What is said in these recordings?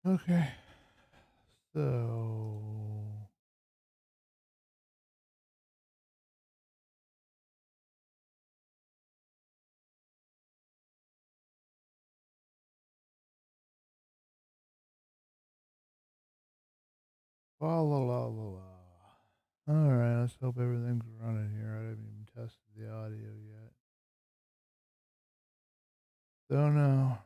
Okay. So la la la la la. All right, let's hope everything's running here. I haven't even tested the audio yet. Don't know.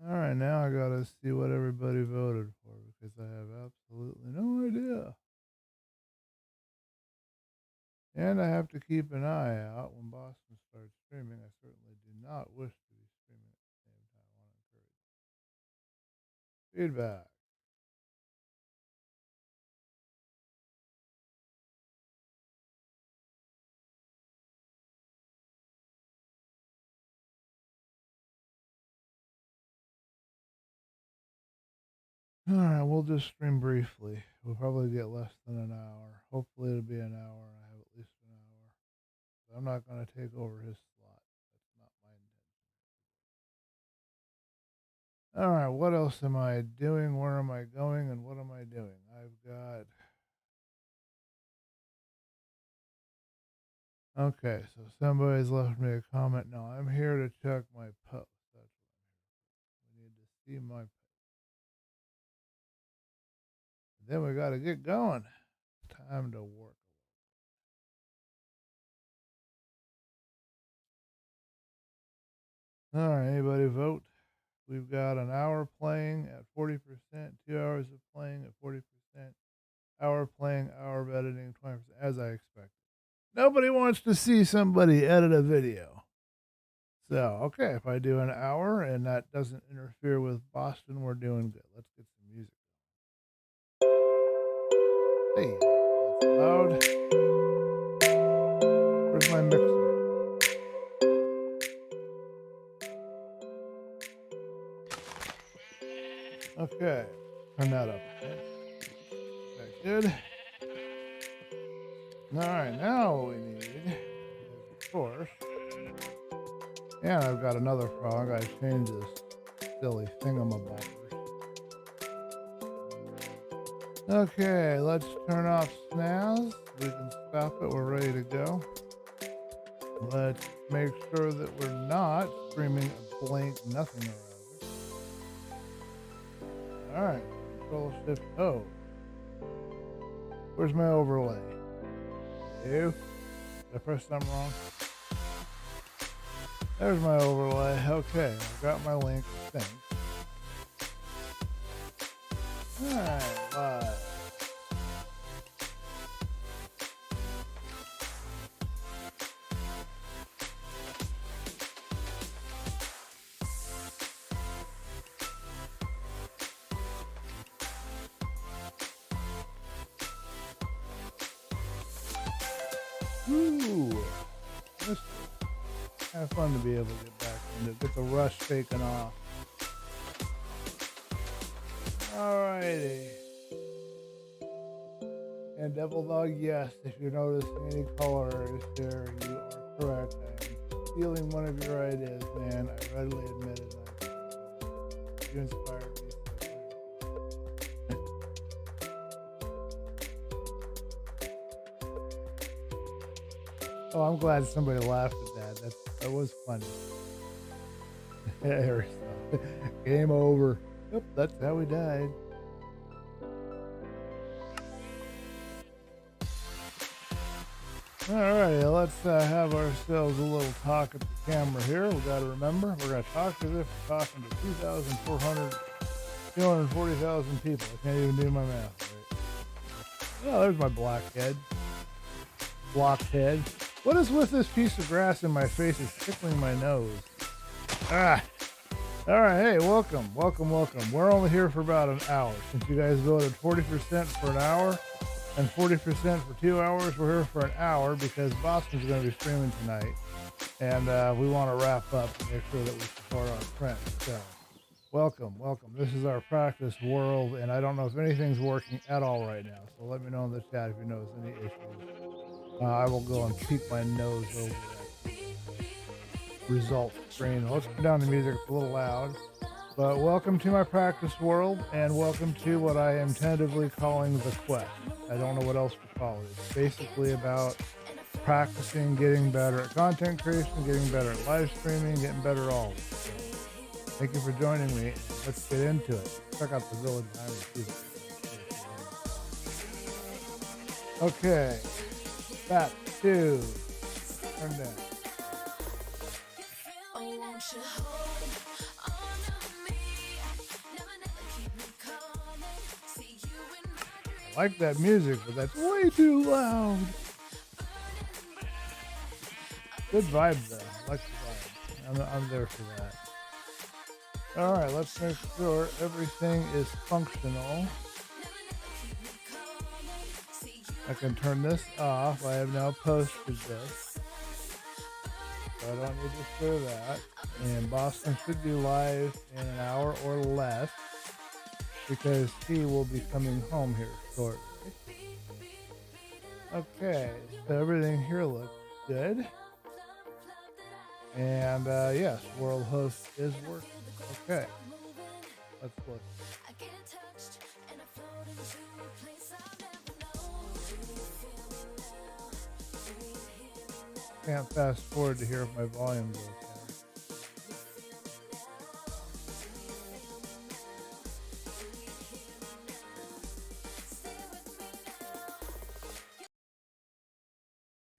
All right, now I gotta see what everybody voted for because I have absolutely no idea. And I have to keep an eye out when Boston starts streaming. I certainly do not wish to be streaming at the same time. I want to encourage feedback. All right, we'll just stream briefly. We'll probably get less than an hour. Hopefully, it'll be an hour. I have at least an hour. But I'm not going to take over his slot. That's not my intention. All right, what else am I doing? Where am I going? And what am I doing? I've got. Okay, so somebody's left me a comment. No, I'm here to check my post. That's what I'm here for. We need to see my post. Then we got to get going. Time to work. All right, anybody vote? We've got an hour playing at 40%, 2 hours of playing at 40%, hour playing, hour of editing, 20%, as I expected. Nobody wants to see somebody edit a video. So, okay, if I do an hour and that doesn't interfere with Boston, we're doing good. Let's get some music. Hey, that's loud. Where's my mixer? Okay, turn that up. Okay. That good. All right, now what we need is, of course, and I've got another frog. I gotta change this silly thingamabobbers. Okay, let's turn off snaz. We can stop it. We're ready to go. Let's make sure that we're not screaming a blank nothing around. All right, Control Shift O. Where's my overlay? You? Did I press something wrong? There's my overlay. Okay, I've got my link. Thanks. Alright, live. Ooh, this is kind of fun to be able to get back into, get the rush taken off. Alrighty. And Devil Dog, yes, if you're noticing any colors here, you are correct. I am stealing one of your ideas, man. I readily admit it. You inspired me. Oh, I'm glad somebody laughed at that. That was funny. Game over. Yep, that's how we died. Alrighty, let's have ourselves a little talk at the camera here. We got to remember, we're going to talk as if we're talking to 240,000 people. I can't even do my math. Right? Oh, there's my blockhead. Blockhead. What is with this piece of grass in my face? It's tickling my nose. Ah. All right, hey, welcome. We're only here for about an hour. Since you guys voted 40% for an hour and 40% for 2 hours, we're here for an hour because Boston's going to be streaming tonight. And we want to wrap up and make sure that we support our friends. So, welcome. This is our practice world, and I don't know if anything's working at all right now. So let me know in the chat if you notice any issues. I will go and peek my nose over that result screen. Let's turn down the music. It's a little loud. But welcome to my practice world, and welcome to what I am tentatively calling the quest. I don't know what else to call it. It's basically about practicing, getting better at content creation, getting better at live streaming, getting better at all. So, thank you for joining me. Let's get into it. Check out the village behind me. Okay, back to turn down. I like that music, but that's way too loud. Good vibe though. I like the vibe. I'm there for that. All right, let's make sure everything is functional. I can turn this off. I have now posted this, so I don't need to share that. And Boston should be live in an hour or less because he will be coming home here shortly. Okay, so everything here looks good. And yes, world host is working. Okay, let's look. Can't fast forward to hear if my volume's okay.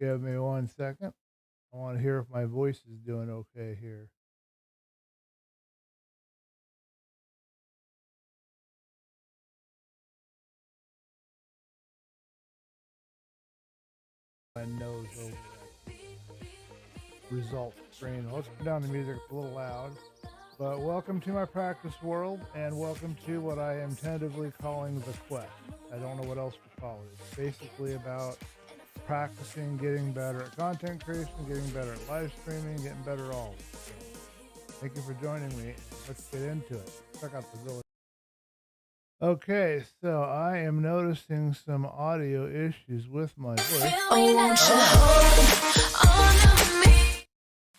Give me 1 second. I want to hear if my voice is doing okay here. My nose over that result screen. Let's put down the music. It's a little loud. But welcome to my practice world, and welcome to what I am tentatively calling the quest. I don't know what else to call it. It's basically about practicing, getting better at content creation, getting better at live streaming, getting better at all. So, thank you for joining me. Let's get into it. Check out the village. Okay, so I am noticing some audio issues with my voice.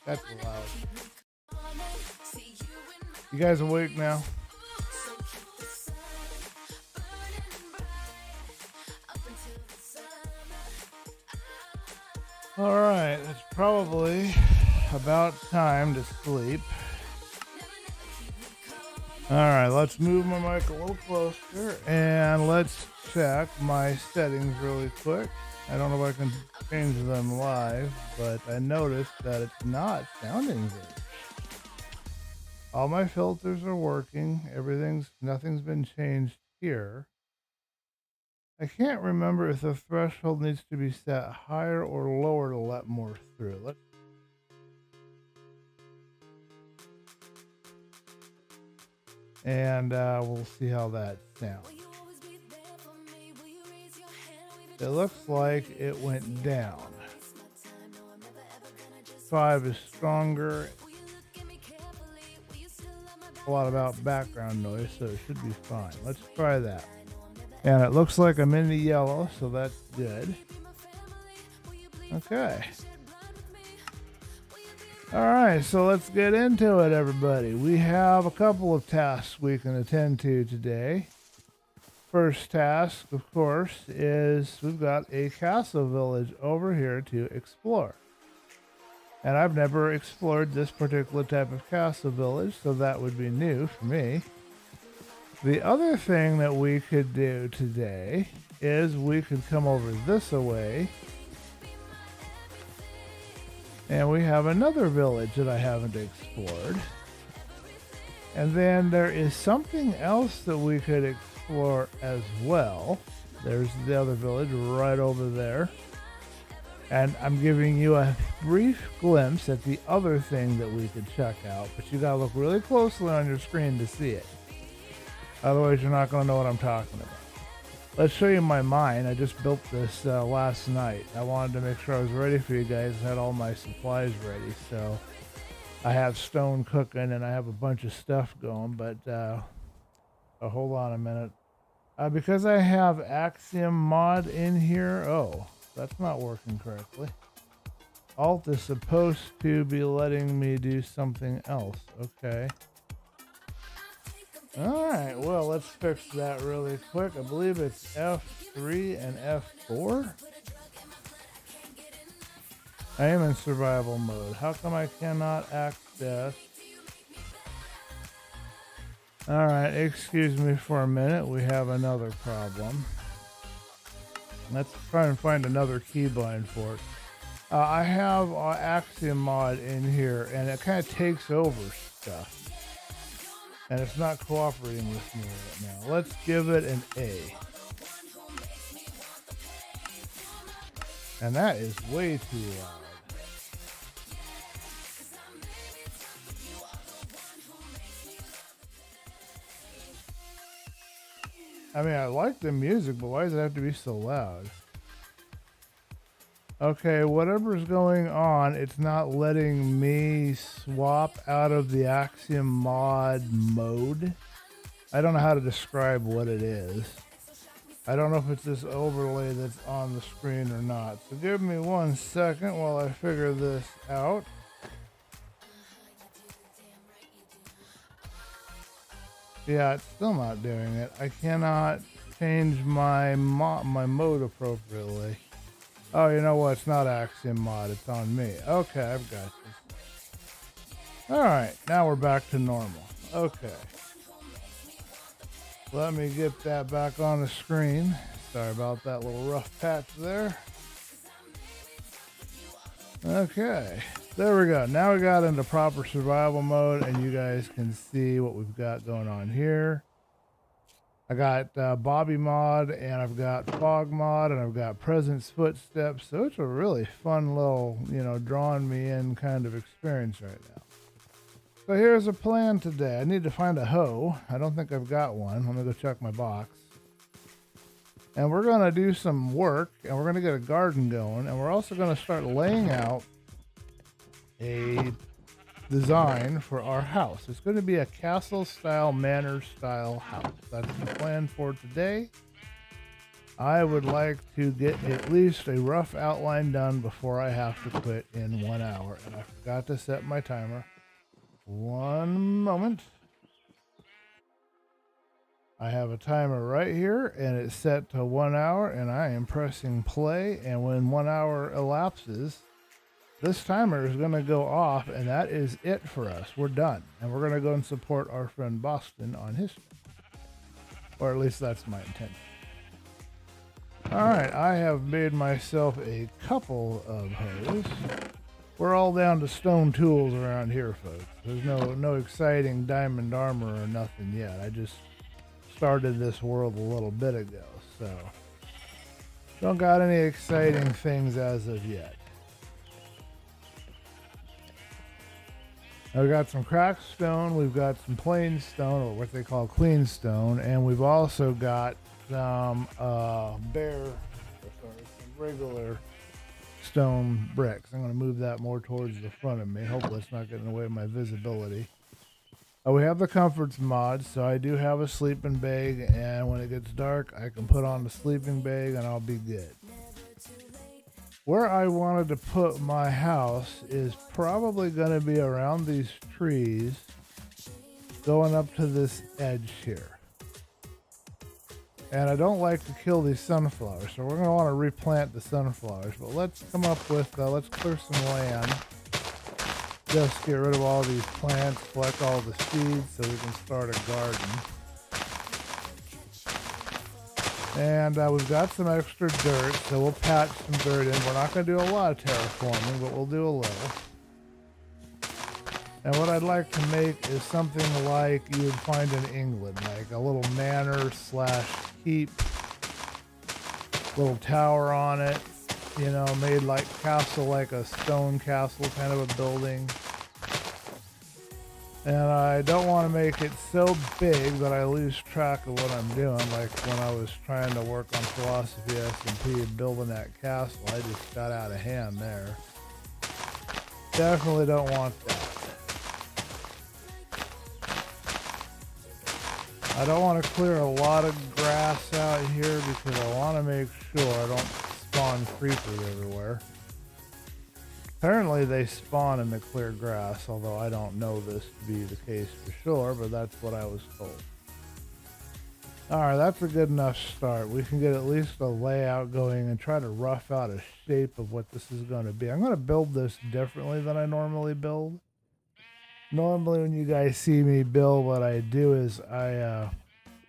That's loud. You guys awake now? All right, it's probably about time to sleep. All right, let's move my mic a little closer and let's check my settings really quick. I don't know if I can change them live, but I noticed that it's not sounding good. All my filters are working. Nothing's been changed here. I can't remember if the threshold needs to be set higher or lower to let more through. And we'll see how that sounds. It looks like it went down. 5 is stronger. A lot about background noise, so it should be fine. Let's try that. And it looks like I'm in the yellow, so that's good. Okay. All right, so let's get into it, everybody. We have a couple of tasks we can attend to today. First task, of course, is we've got a castle village over here to explore. And I've never explored this particular type of castle village, so that would be new for me. The other thing that we could do today is we could come over this way. And we have another village that I haven't explored. And then there is something else that we could explore as well. There's the other village right over there. And I'm giving you a brief glimpse at the other thing that we could check out. But you gotta look really closely on your screen to see it. Otherwise, you're not gonna know what I'm talking about. Let's show you my mine. I just built this last night. I wanted to make sure I was ready for you guys. I had all my supplies ready. So I have stone cooking and I have a bunch of stuff going. But hold on a minute. Because I have Axiom mod in here. Oh, that's not working correctly. Alt is supposed to be letting me do something else. Okay. Alright, well, let's fix that really quick. I believe it's F3 and F4. I am in survival mode. How come I cannot access? Alright, excuse me for a minute. We have another problem. Let's try and find another keybind for it. I have Axiom mod in here, and it kind of takes over stuff. And it's not cooperating with me right now. Let's give it an A. And that is way too loud. I mean, I like the music, but why does it have to be so loud? Okay, whatever's going on, it's not letting me swap out of the Axiom mod mode. I don't know how to describe what it is. I don't know if it's this overlay that's on the screen or not. So give me 1 second while I figure this out. Yeah, it's still not doing it. I cannot change my mode appropriately. Oh, you know what? It's not Axiom mod. It's on me. Okay, I've got this. All right, now we're back to normal. Okay. Let me get that back on the screen. Sorry about that little rough patch there. Okay, there we go. Now we got into proper survival mode, and you guys can see what we've got going on here. I got Bobby mod, and I've got Fog mod, and I've got Presence Footsteps. So it's a really fun little, drawing me in kind of experience right now. So here's a plan today. I need to find a hoe. I don't think I've got one. Let me go check my box. And we're going to do some work, and we're going to get a garden going, and we're also going to start laying out a design for our house. It's going to be a castle style, manor style house. That's the plan for today. I would like to get at least a rough outline done before I have to quit in 1 hour. And I forgot to set my timer. 1 moment. I have a timer right here, and it's set to 1 hour, and I am pressing play. And when 1 hour elapses, this timer is going to go off, and that is it for us. We're done. And we're going to go and support our friend Boston on his stream. Or at least that's my intention. All right, I have made myself a couple of hoes. We're all down to stone tools around here, folks. There's no exciting diamond armor or nothing yet. I just started this world a little bit ago, so don't got any exciting things as of yet. Now we got some cracked stone, we've got some plain stone, or what they call clean stone, and we've also got some some regular stone bricks. I'm going to move that more towards the front of me. Hopefully it's not getting away with my visibility. We have the comforts mod, so I do have a sleeping bag, and when it gets dark I can put on the sleeping bag and I'll be good. Where I wanted to put my house is probably going to be around these trees going up to this edge here. And I don't like to kill these sunflowers, so we're going to want to replant the sunflowers. But let's come up with, let's clear some land. Just get rid of all these plants, collect all the seeds so we can start a garden. And we've got some extra dirt, so we'll patch some dirt in. We're not going to do a lot of terraforming, but we'll do a little. And what I'd like to make is something like you would find in England, like a little manor / keep, little tower on it, made like castle, like a stone castle kind of a building. And I don't want to make it so big that I lose track of what I'm doing. Like when I was trying to work on Philosophy S&P and building that castle, I just got out of hand there. Definitely don't want that. I don't want to clear a lot of grass out here because I want to make sure I don't spawn creepers everywhere. Apparently they spawn in the clear grass, although I don't know this to be the case for sure, but that's what I was told. All right, that's a good enough start. We can get at least a layout going and try to rough out a shape of what this is going to be. I'm going to build this differently than I normally build. Normally when you guys see me build, what I do is I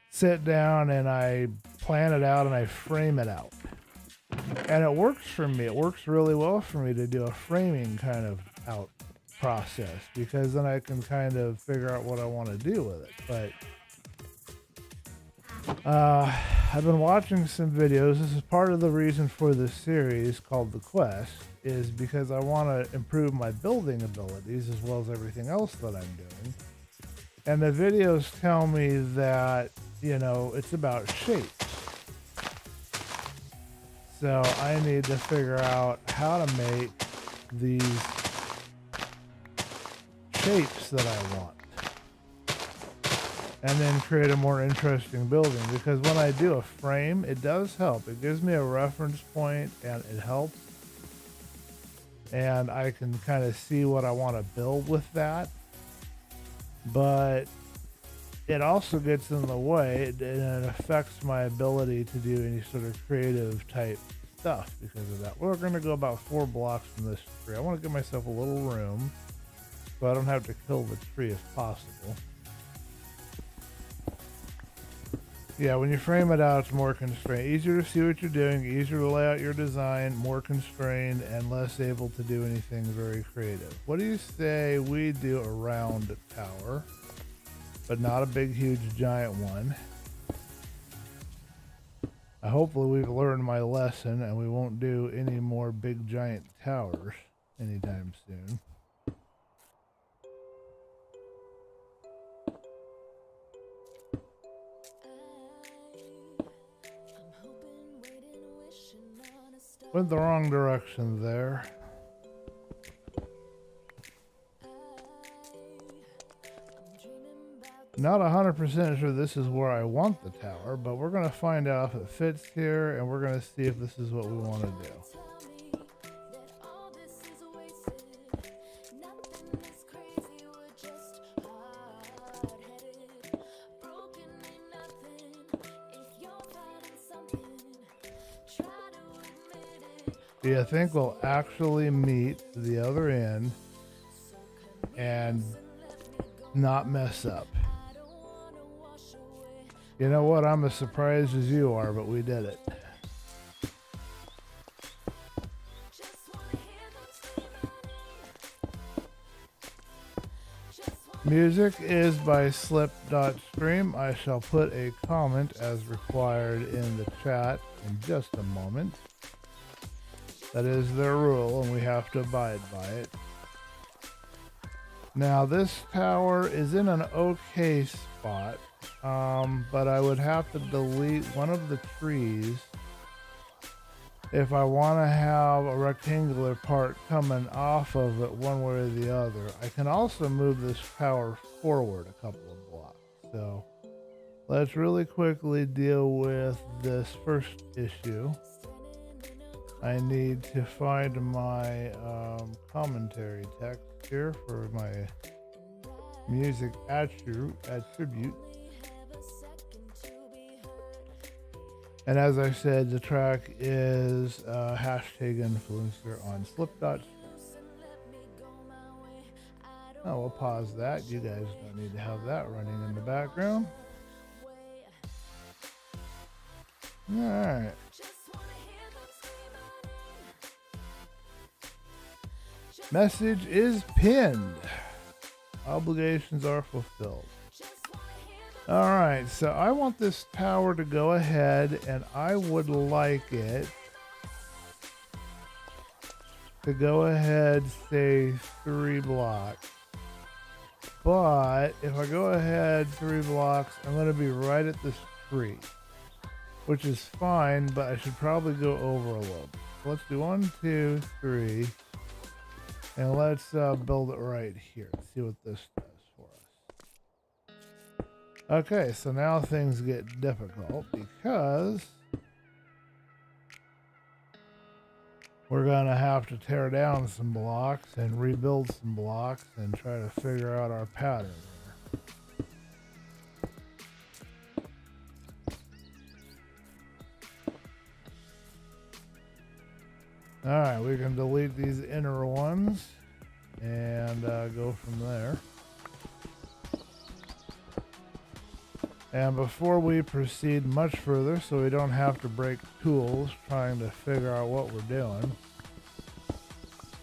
sit down and I plan it out and I frame it out. And it works for me. It works really well for me to do a framing kind of out process, because then I can kind of figure out what I want to do with it. But I've been watching some videos. This is part of the reason for this series called The Quest, is because I want to improve my building abilities as well as everything else that I'm doing. And the videos tell me that, you know, it's about shapes. So I need to figure out how to make these shapes that I want, and then create a more interesting building. Because when I do a frame, it does help. It gives me a reference point and it helps. And I can kind of see what I want to build with that. But it also gets in the way, and it affects my ability to do any sort of creative type stuff because of that. We're going to go about 4 blocks from this tree. I want to give myself a little room so I don't have to kill the tree if possible. Yeah, when you frame it out, it's more constrained. Easier to see what you're doing, easier to lay out your design, more constrained, and less able to do anything very creative. What do you say we do a round tower, but not a big, huge, giant one? Hopefully we've learned my lesson and we won't do any more big, giant towers anytime soon. Went the wrong direction there. Not 100% sure this is where I want the tower, but we're going to find out if it fits here, and we're going to see if this is what we want to do. Do you think we'll actually meet the other end and not mess up? You know what? I'm as surprised as you are, but we did it. Music is by slip.stream. I shall put a comment as required in the chat in just a moment. That is their rule, and we have to abide by it. Now, this tower is in an okay spot, but I would have to delete one of the trees if I want to have a rectangular part coming off of it one way or the other. I can also move this tower forward a couple of blocks. So let's really quickly deal with this first issue. I need to find my commentary text here for my music attribute. And as I said, the track is hashtag influencer on slip.stream. Oh, we'll pause that. You guys don't need to have that running in the background. All right. Message is pinned. Obligations are fulfilled. All right, so I want this tower to go ahead, and I would like it to go ahead, say 3 blocks. But if I go ahead 3 blocks, I'm going to be right at this tree, which is fine, but I should probably go over a little bit. Let's do 1, 2, 3. And let's build it right here. Let's see what this does for us. Okay, so now things get difficult because we're going to have to tear down some blocks and rebuild some blocks and try to figure out our pattern here. All right, we can delete these inner ones and go from there. And before we proceed much further, so we don't have to break tools trying to figure out what we're doing,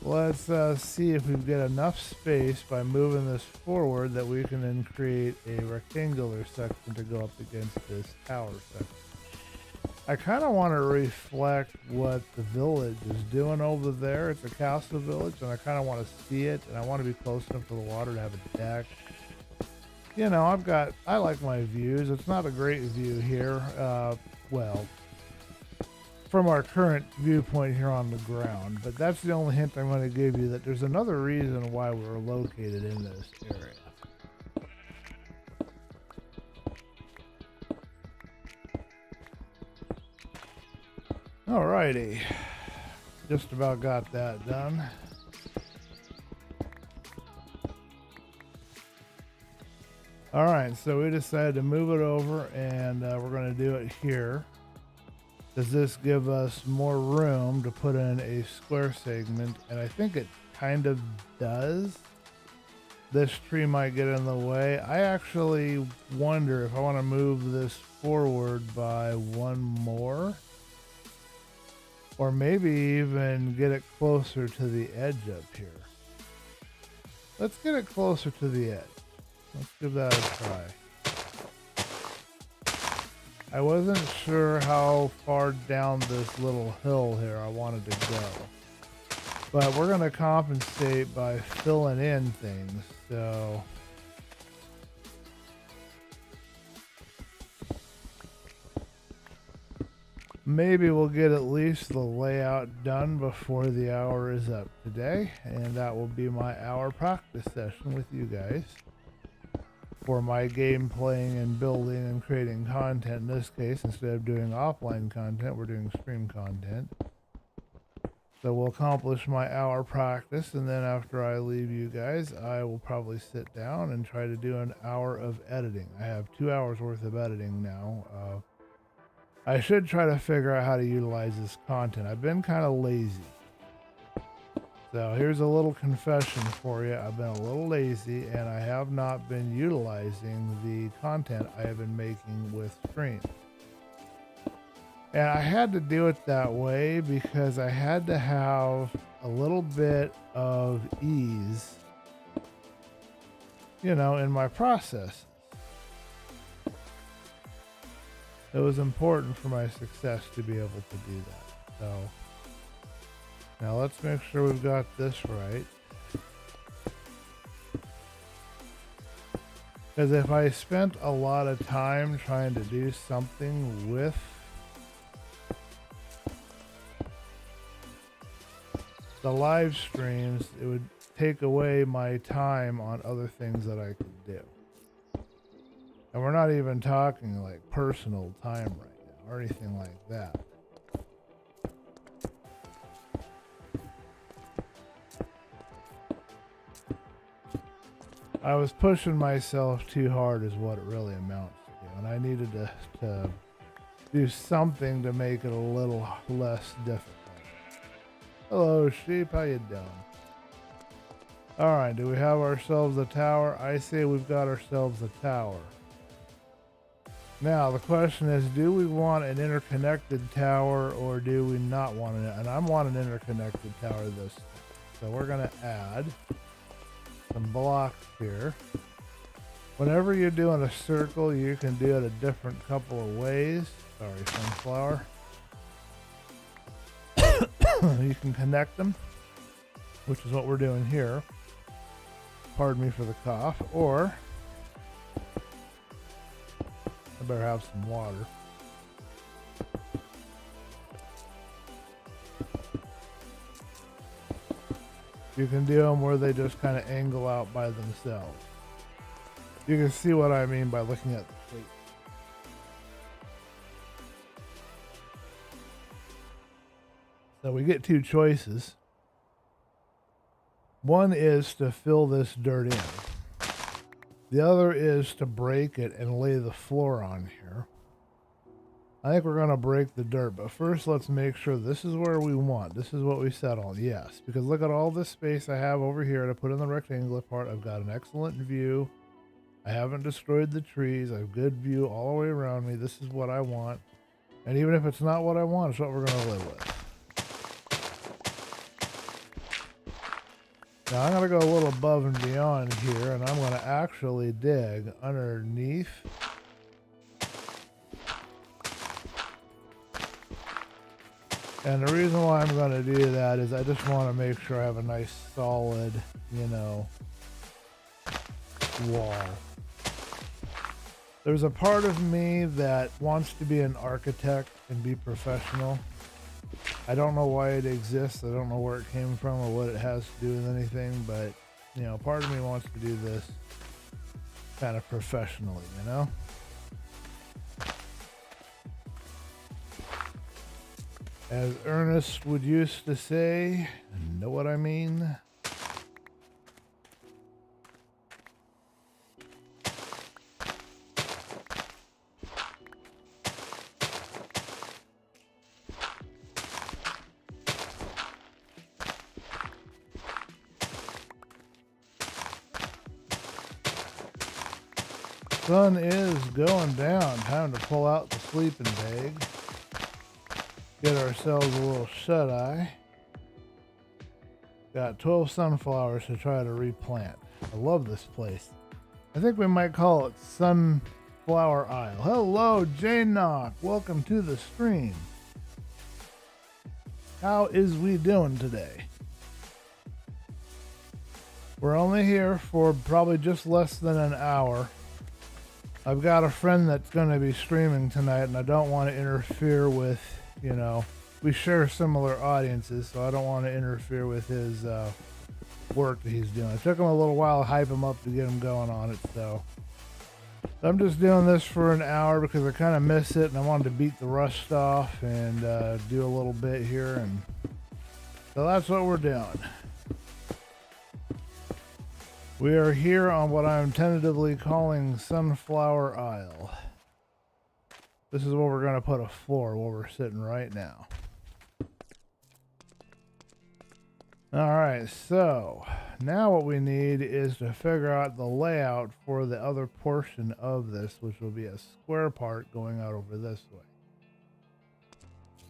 let's see if we get enough space by moving this forward that we can then create a rectangular section to go up against this tower section. I kind of want to reflect what the village is doing over there. It's a castle village, and I kind of want to see it, and I want to be close enough to the water to have a deck. You know, I like my views. It's not a great view here. Well, from our current viewpoint here on the ground, but that's the only hint I'm going to give you, that there's another reason why we're located in this area. Alrighty, just about got that done. Alright, so we decided to move it over, and we're going to do it here. Does this give us more room to put in a square segment? And I think it kind of does. This tree might get in the way. I actually wonder if I want to move this forward by one more, or maybe even get it closer to the edge up here. Let's get it closer to the edge. Let's give that a try. I wasn't sure how far down this little hill here I wanted to go, but we're going to compensate by filling in things. So maybe we'll get at least the layout done before the hour is up today, and that will be my hour practice session with you guys for my game playing and building and creating content. In this case, instead of doing offline content, we're doing stream content. So we'll accomplish my hour practice, and then after I leave you guys, I will probably sit down and try to do an hour of editing. I have 2 hours worth of editing now. I should try to figure out how to utilize this content. I've been kind of lazy. So here's a little confession for you. I've been a little lazy, and I have not been utilizing the content I have been making with stream. And I had to do it that way because I had to have a little bit of ease, you know, in my process. It was important for my success to be able to do that. So now let's make sure we've got this right. Because if I spent a lot of time trying to do something with the live streams, it would take away my time on other things that I could do. And we're not even talking like personal time right now or anything like that. I was pushing myself too hard is what it really amounts to. And I needed to do something to make it a little less difficult. Hello, sheep. How you doing? All right. Do we have ourselves a tower? I say we've got ourselves a tower. Now, the question is, do we want an interconnected tower or do we not want it? And I want an interconnected tower this time. So we're going to add some blocks here. Whenever you're doing a circle, you can do it a different couple of ways. Sorry, sunflower. You can connect them, which is what we're doing here. Pardon me for the cough. Or I better have some water. You can do them where they just kind of angle out by themselves. You can see what I mean by looking at the shape. So we get two choices. One is to fill this dirt in. The other is to break it and lay the floor on here. I think we're going to break the dirt, but first let's make sure this is where we want. This is what we settled. Yes, because look at all this space I have over here to put in the rectangular part. I've got an excellent view. I haven't destroyed the trees. I have good view all the way around me. This is what I want. And even if it's not what I want, it's what we're going to live with. Now I'm going to go a little above and beyond here, and I'm going to actually dig underneath. And the reason why I'm going to do that is I just want to make sure I have a nice solid, you know, wall. There's a part of me that wants to be an architect and be professional. I don't know why it exists. I don't know where it came from or what it has to do with anything, but, you know, part of me wants to do this kind of professionally, you know? As Ernest would used to say, know what I mean? Sun is going down. Time to pull out the sleeping bag. Get ourselves a little shut-eye. Got 12 sunflowers to try to replant. I love this place. I think we might call it Sunflower Isle. Hello, Jane Knock. Welcome to the stream. How is we doing today? We're only here for probably just less than an hour. I've got a friend that's going to be streaming tonight, and I don't want to interfere with, you know, we share similar audiences, so I don't want to interfere with his work that he's doing. It took him a little while to hype him up to get him going on it, so I'm just doing this for an hour because I kind of miss it, and I wanted to beat the rust off and do a little bit here, and so that's what we're doing. We are here on what I'm tentatively calling Sunflower Isle. This is where we're going to put a floor where we're sitting right now. Alright, so now what we need is to figure out the layout for the other portion of this, which will be a square part going out over this way.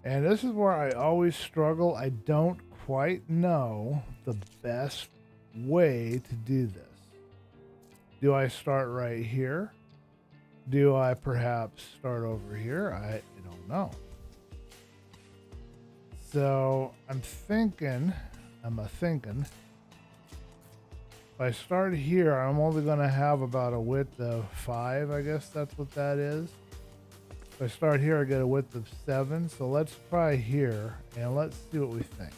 And this is where I always struggle. I don't quite know the best way to do this. Do I start right here? Do I perhaps start over here? I don't know. So I'm thinking, if I start here, I'm only going to have about a width of 5, I guess that's what that is. If I start here, I get a width of 7. So let's try here and let's see what we think.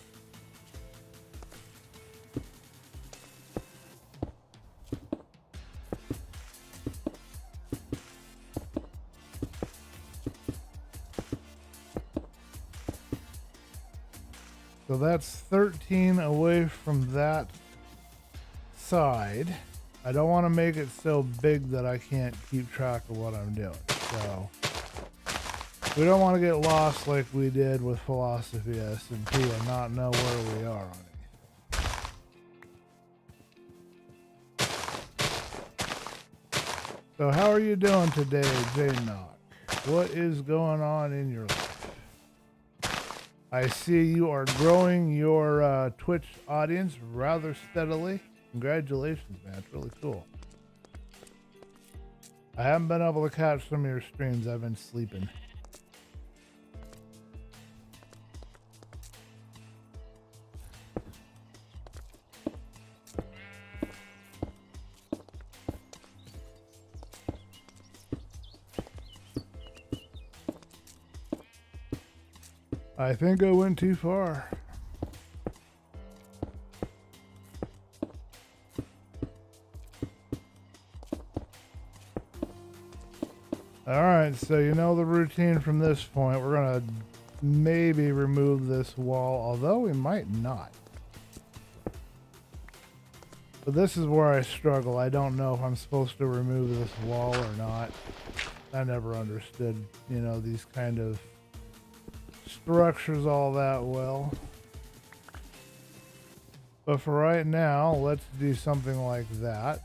So that's 13 away from that side. I don't want to make it so big that I can't keep track of what I'm doing. So we don't want to get lost like we did with Philosophy S&P and not know where we are on it. So how are you doing today, Jane Knock? What is going on in your life? I see you are growing your Twitch audience rather steadily. Congratulations, man. It's really cool. I haven't been able to catch some of your streams. I've been sleeping. I think I went too far. Alright, so you know the routine from this point. We're going to maybe remove this wall, although we might not. But this is where I struggle. I don't know if I'm supposed to remove this wall or not. I never understood, you know, these kind of structures all that well. But for right now, let's do something like that.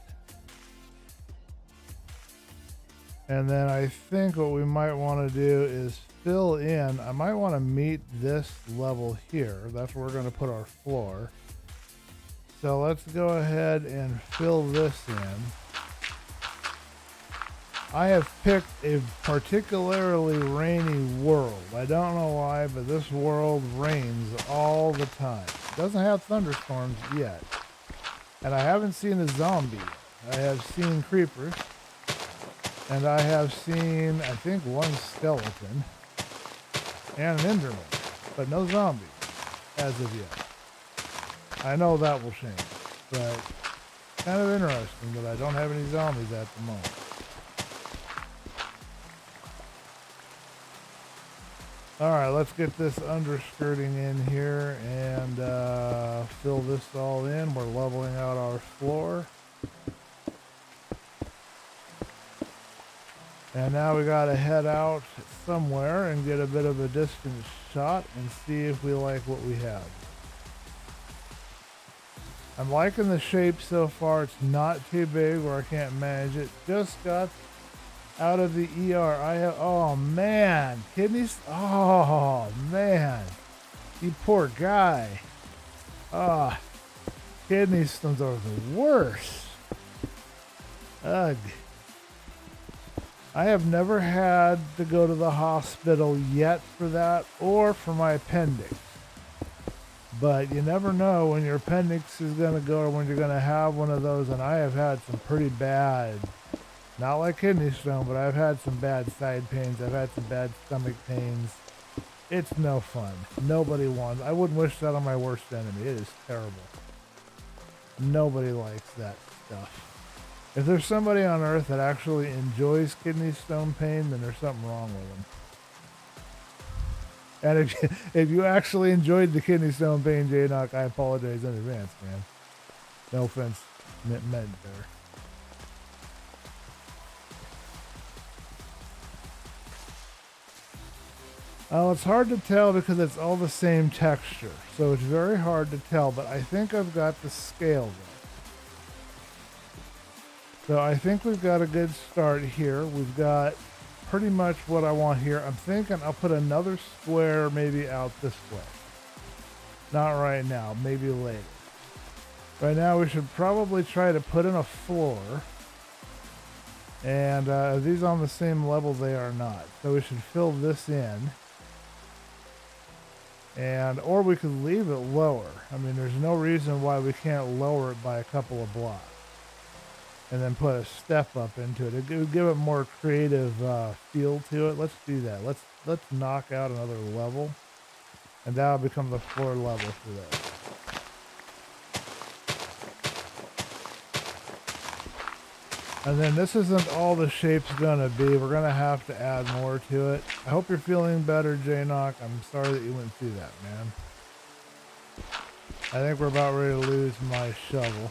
And then I think what we might want to do is fill in. I might want to meet this level here. That's where we're going to put our floor. So let's go ahead and fill this in. I have picked a particularly rainy world. I don't know why, but this world rains all the time. It doesn't have thunderstorms yet. And I haven't seen a zombie yet. I have seen creepers. And I have seen, I think, one skeleton. And an enderman. But no zombies. As of yet. I know that will change. But kind of interesting that I don't have any zombies at the moment. Alright, let's get this underskirting in here and fill this all in. We're leveling out our floor. And now we gotta head out somewhere and get a bit of a distance shot and see if we like what we have. I'm liking the shape so far. It's not too big where I can't manage it. Just got out of the ER. I have, oh man, kidneys. Oh man, you poor guy. Ah, kidney stones are the worst. Ugh. I have never had to go to the hospital yet for that or for my appendix. But you never know when your appendix is going to go or when you're going to have one of those. And I have had some pretty bad, not like kidney stone, but I've had some bad side pains. I've had some bad stomach pains. It's no fun. Nobody wants. I wouldn't wish that on my worst enemy. It is terrible. Nobody likes that stuff. If there's somebody on earth that actually enjoys kidney stone pain, then there's something wrong with them. And if you actually enjoyed the kidney stone pain, J-Knock, I apologize in advance, man. No offense meant there. Oh, it's hard to tell because it's all the same texture. So it's very hard to tell, but I think I've got the scale there. So I think we've got a good start here. We've got pretty much what I want here. I'm thinking I'll put another square maybe out this way. Not right now, maybe later. Right now we should probably try to put in a floor. And are these on the same level? They are not. So we should fill this in. And or we could leave it lower. I mean, there's no reason why we can't lower it by a couple of blocks. And then put a step up into it. It would give it more creative feel to it. Let's do that. Let's knock out another level, and that'll become the floor level for that. And then this isn't all the shape's gonna be. We're gonna have to add more to it. I hope you're feeling better, J-Knock. I'm sorry that you went through that, man. I think we're about ready to lose my shovel.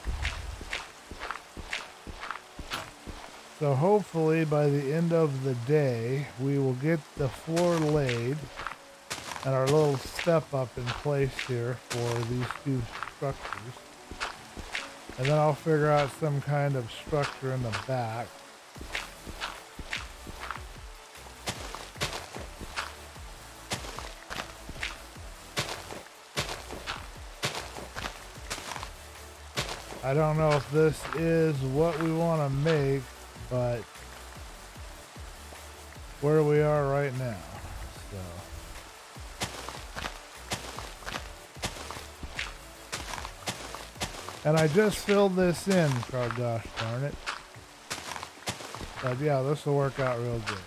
So hopefully by the end of the day, we will get the floor laid and our little step up in place here for these two structures. And then I'll figure out some kind of structure in the back. I don't know if this is what we want to make, but where we are right now. So, and I just filled this in, gosh darn it. But yeah, this will work out real good.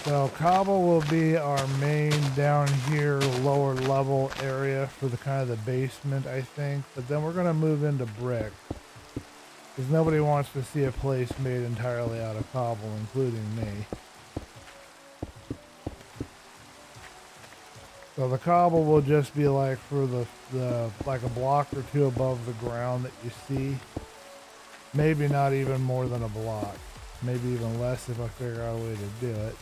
So cobble will be our main down here lower level area for the kind of the basement, I think. But then we're going to move into brick. Because nobody wants to see a place made entirely out of cobble, including me. So the cobble will just be like for the like a block or two above the ground that you see. Maybe not even more than a block. Maybe even less if I figure out a way to do it.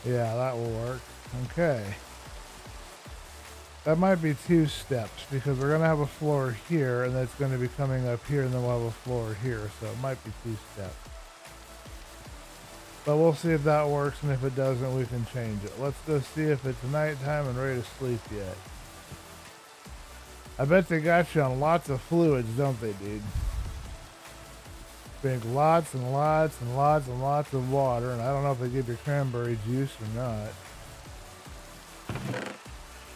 Yeah, that will work. Okay. That might be 2 steps because we're going to have a floor here and that's going to be coming up here and then we'll have a floor here. So it might be 2 steps. But we'll see if that works, and if it doesn't, we can change it. Let's go see if it's nighttime and ready to sleep yet. I bet they got you on lots of fluids, don't they, dude? Drink lots and lots and lots and lots of water, and I don't know if they give you cranberry juice or not.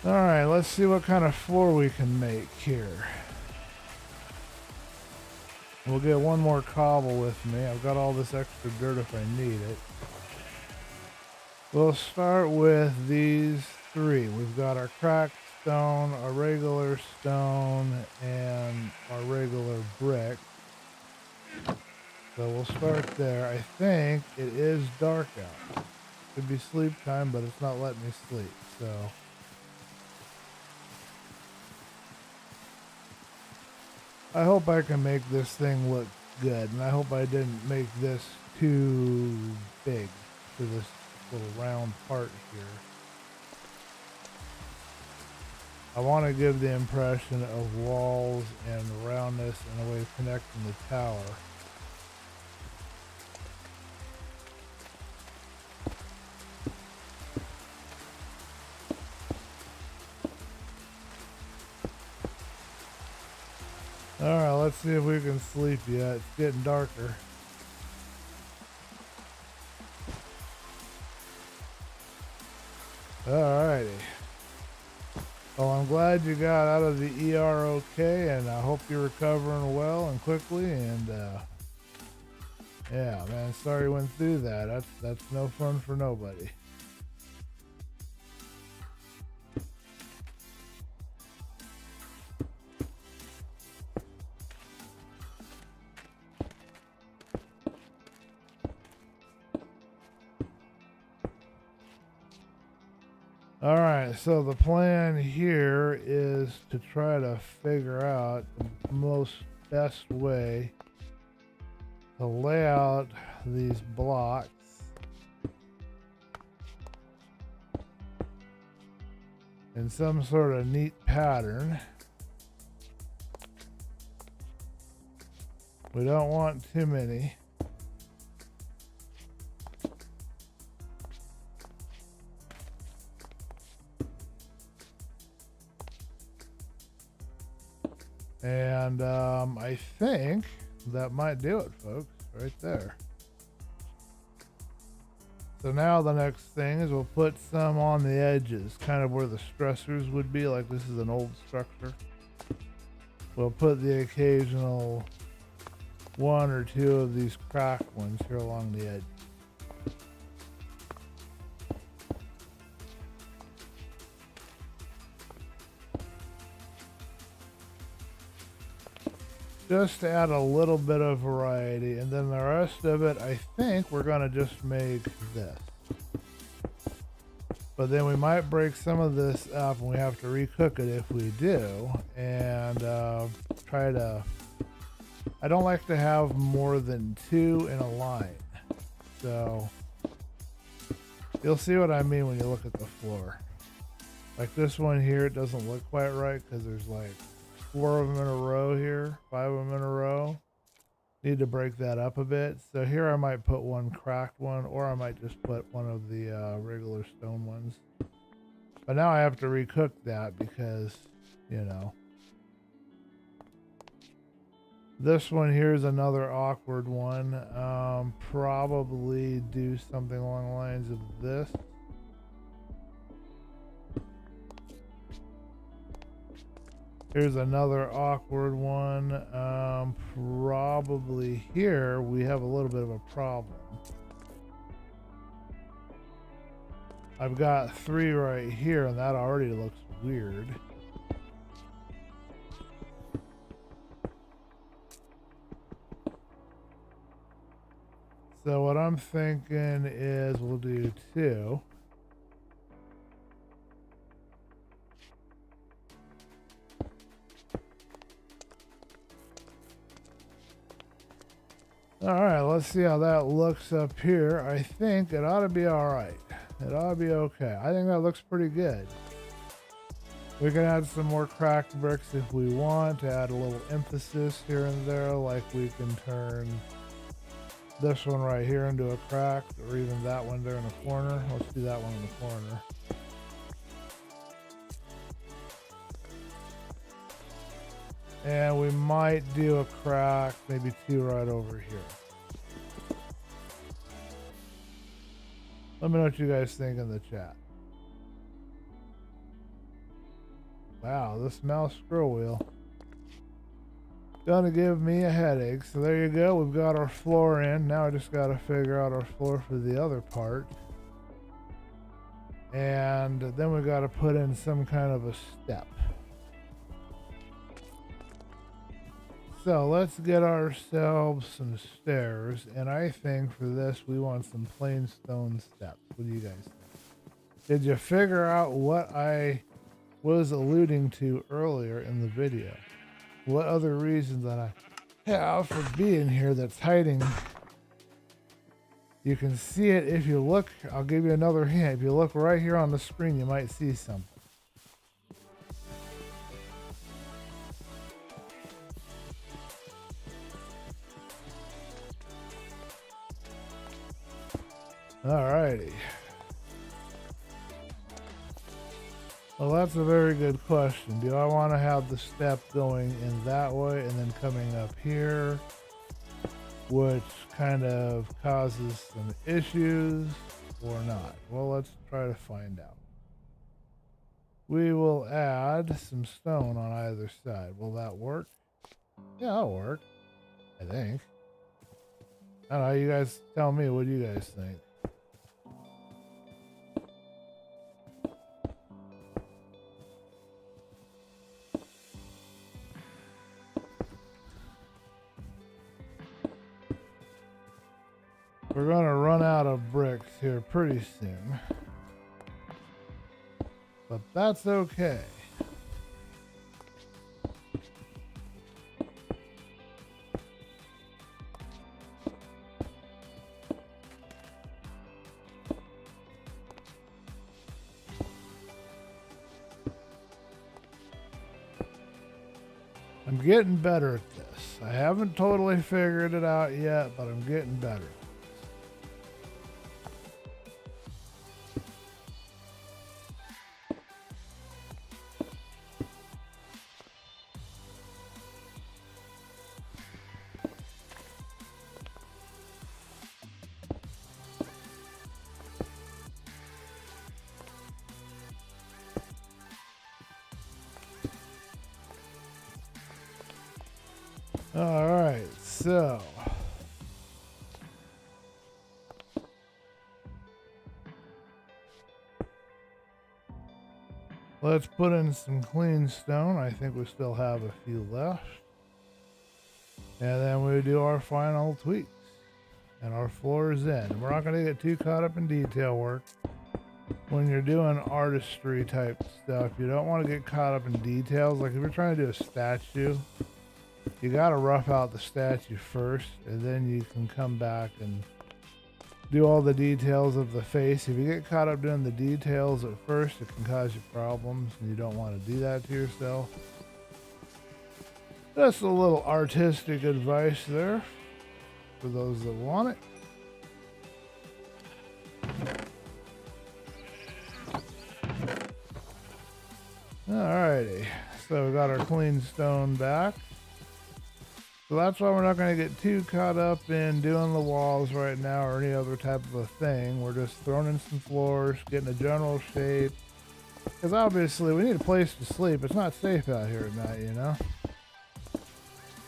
Alright, let's see what kind of floor we can make here. We'll get one more cobble with me. I've got all this extra dirt if I need it. We'll start with these 3. We've got our cracked stone, our regular stone, and our regular brick. So we'll start there. I think it is dark out. Could be sleep time, but it's not letting me sleep, so... I hope I can make this thing look good, and I hope I didn't make this too big for this little round part here. I want to give the impression of walls and roundness and a way of connecting the tower. Alright, let's see if we can sleep yet. It's getting darker. Alrighty. Well, I'm glad you got out of the ER okay, and I hope you're recovering well and quickly, and yeah, man, sorry you went through that. That's no fun for nobody. Alright, so the plan here is to try to figure out the most best way to lay out these blocks in some sort of neat pattern. We don't want too many. And I think that might do it, folks, right there. So now the next thing is we'll put some on the edges, kind of where the stressors would be, like this is an old structure. We'll put the occasional 1 or 2 of these cracked ones here along the edge. Just to add a little bit of variety, and then the rest of it, I think we're going to just make this. But then we might break some of this up and we have to recook it if we do, and try to... I don't like to have more than 2 in a line, so you'll see what I mean when you look at the floor. Like this one here, it doesn't look quite right because there's like 4 of them in a row here, 5 of them in a row. Need to break that up a bit. So here I might put 1 cracked one, or I might just put 1 of the regular stone ones. But now I have to recook that because, you know. This one here is another awkward one. Probably do something along the lines of this. Here's another awkward one. Probably here we have a little bit of a problem. I've got 3 right here, and that already looks weird. So what I'm thinking is we'll do 2. All right, let's see how that looks up here. I think it ought to be all right. It ought to be okay. I think that looks pretty good. We can add some more cracked bricks if we want to add a little emphasis here and there, like we can turn this one right here into a cracked, or even that one there in the corner. Let's do that one in the corner. And we might do a crack, maybe two right over here. Let me know what you guys think in the chat. Wow, this mouse scroll wheel gonna give me a headache. So there you go, we've got our floor in. Now I just gotta figure out our floor for the other part. And then we gotta put in some kind of a step. So let's get ourselves some stairs, and I think for this we want some plain stone steps. What do you guys think? Did you figure out what I was alluding to earlier in the video? What other reasons that I have for being here that's hiding? You can see it if you look. I'll give you another hint. If you look right here on the screen, you might see something. Alrighty. Well, that's a very good question. Do I want to have the step going in that way and then coming up here, which kind of causes some issues, or not? Well, let's try to find out. We will add some stone on either side. Will that work? Yeah, that'll work, I think. I don't know. You guys tell me. What do you guys think? We're going to run out of bricks here pretty soon, but that's okay. I'm getting better at this. I haven't totally figured it out yet, but I'm getting better. All right, so let's put in some clean stone. I think we still have a few left. And then we do our final tweaks. And our floor is in. And we're not going to get too caught up in detail work. When you're doing artistry type stuff, you don't want to get caught up in details. Like if you're trying to do a statue, you got to rough out the statue first, and then you can come back and do all the details of the face. If you get caught up doing the details at first, it can cause you problems, and you don't want to do that to yourself. That's a little artistic advice there for those that want it. Alrighty, so we got our clean stone back. So that's why we're not going to get too caught up in doing the walls right now or any other type of a thing. We're just throwing in some floors, getting a general shape. Because obviously we need a place to sleep. It's not safe out here at night, you know?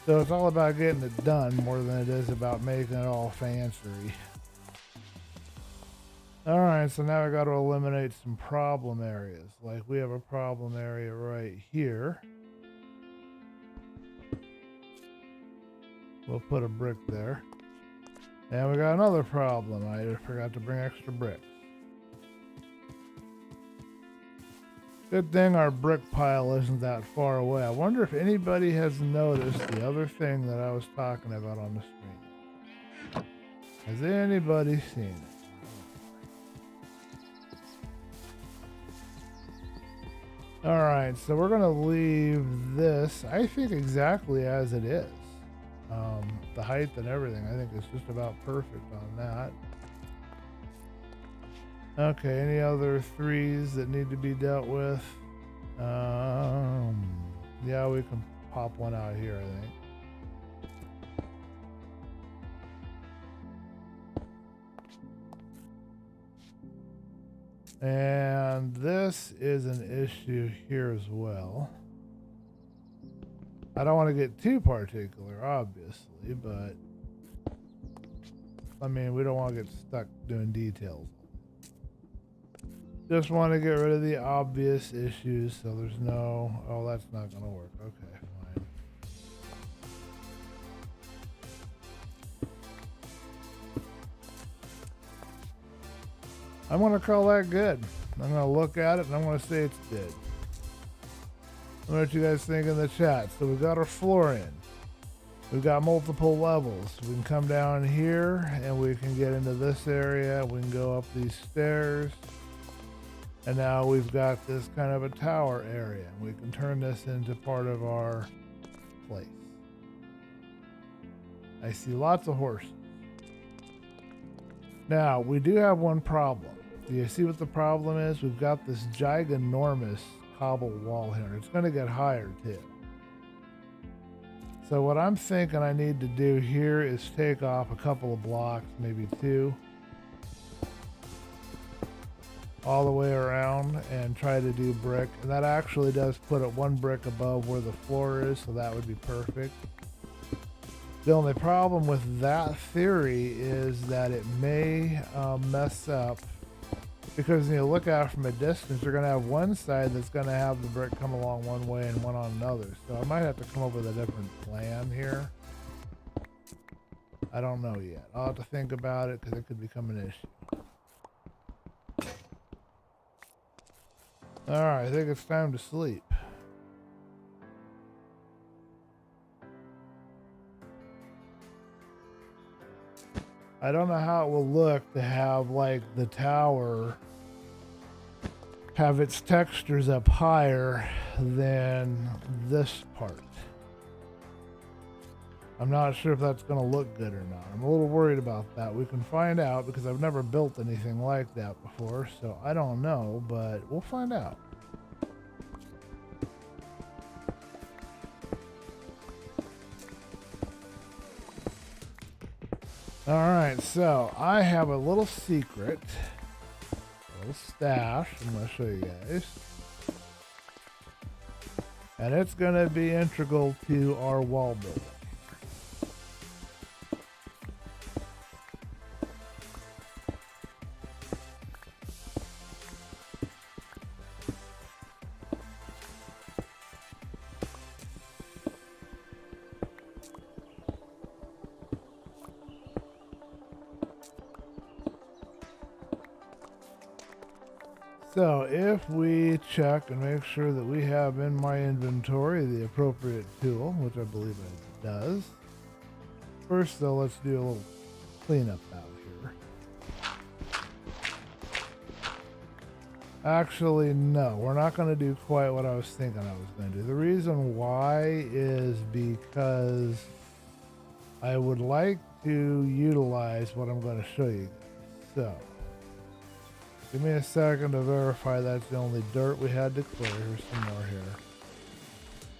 So it's all about getting it done more than it is about making it all fancy. Alright, so now I got to eliminate some problem areas. Like we have a problem area right here. We'll put a brick there. And we got another problem. I forgot to bring extra bricks. Good thing our brick pile isn't that far away. I wonder if anybody has noticed the other thing that I was talking about on the screen. Has anybody seen it? All right, so we're gonna leave this, I think, exactly as it is. The height and everything, I think it's just about perfect on that. Okay, any other threes that need to be dealt with? Yeah, we can pop one out here, I think. And this is an issue here as well. I don't want to get too particular, obviously, but I mean, we don't want to get stuck doing details. Just want to get rid of the obvious issues so there's no... Oh, that's not going to work. Okay, fine. I'm going to call that good. I'm going to look at it and I'm going to say it's good. I don't know what you guys think in the chat. So we've got our floor in. We've got multiple levels. We can come down here and we can get into this area. We can go up these stairs. And now we've got this kind of a tower area. We can turn this into part of our place. I see lots of horses. Now, we do have one problem. Do you see what the problem is? We've got this giganormous cobble wall here. It's going to get higher too. So what I'm thinking I need to do here is take off a couple of blocks, maybe two, all the way around and try to do brick. And that actually does put it one brick above where the floor is, so that would be perfect. The only problem with that theory is that it may mess up, because when you look at it from a distance, you're going to have one side that's going to have the brick come along one way and one on another. So I might have to come up with a different plan here. I don't know yet. I'll have to think about it because it could become an issue. All right, I think it's time to sleep. I don't know how it will look to have like the tower have its textures up higher than this part. I'm not sure if that's going to look good or not. I'm a little worried about that. We can find out because I've never built anything like that before, so I don't know, but we'll find out. All right, so I have a little secret, a little stash I'm going to show you guys. And it's going to be integral to our wall building. So if we check and make sure that we have in my inventory the appropriate tool, which I believe it does. First though, let's do a little cleanup out here. Actually, no, we're not going to do quite what I was thinking I was going to do. The reason why is because I would like to utilize what I'm going to show you. So give me a second to verify that's the only dirt we had to clear. Here's some more here.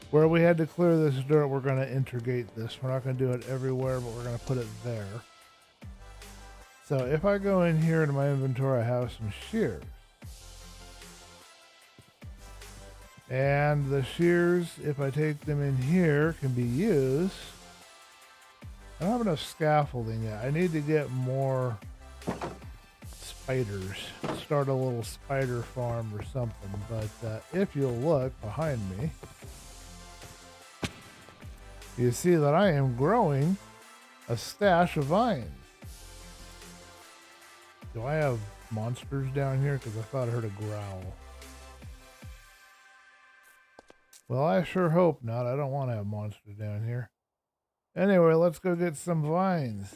Where we had to clear this dirt, we're going to integrate this. We're not going to do it everywhere, but we're going to put it there. So if I go in here into my inventory, I have some shears. And the shears, if I take them in here, can be used. I don't have enough scaffolding yet. I need to get more spiders. Start a little spider farm or something. But if you'll look behind me, you see that I am growing a stash of vines. Do I have monsters down here? Because I thought I heard a growl. Well, I sure hope not. I don't want to have monsters down here. Anyway, let's go get some vines.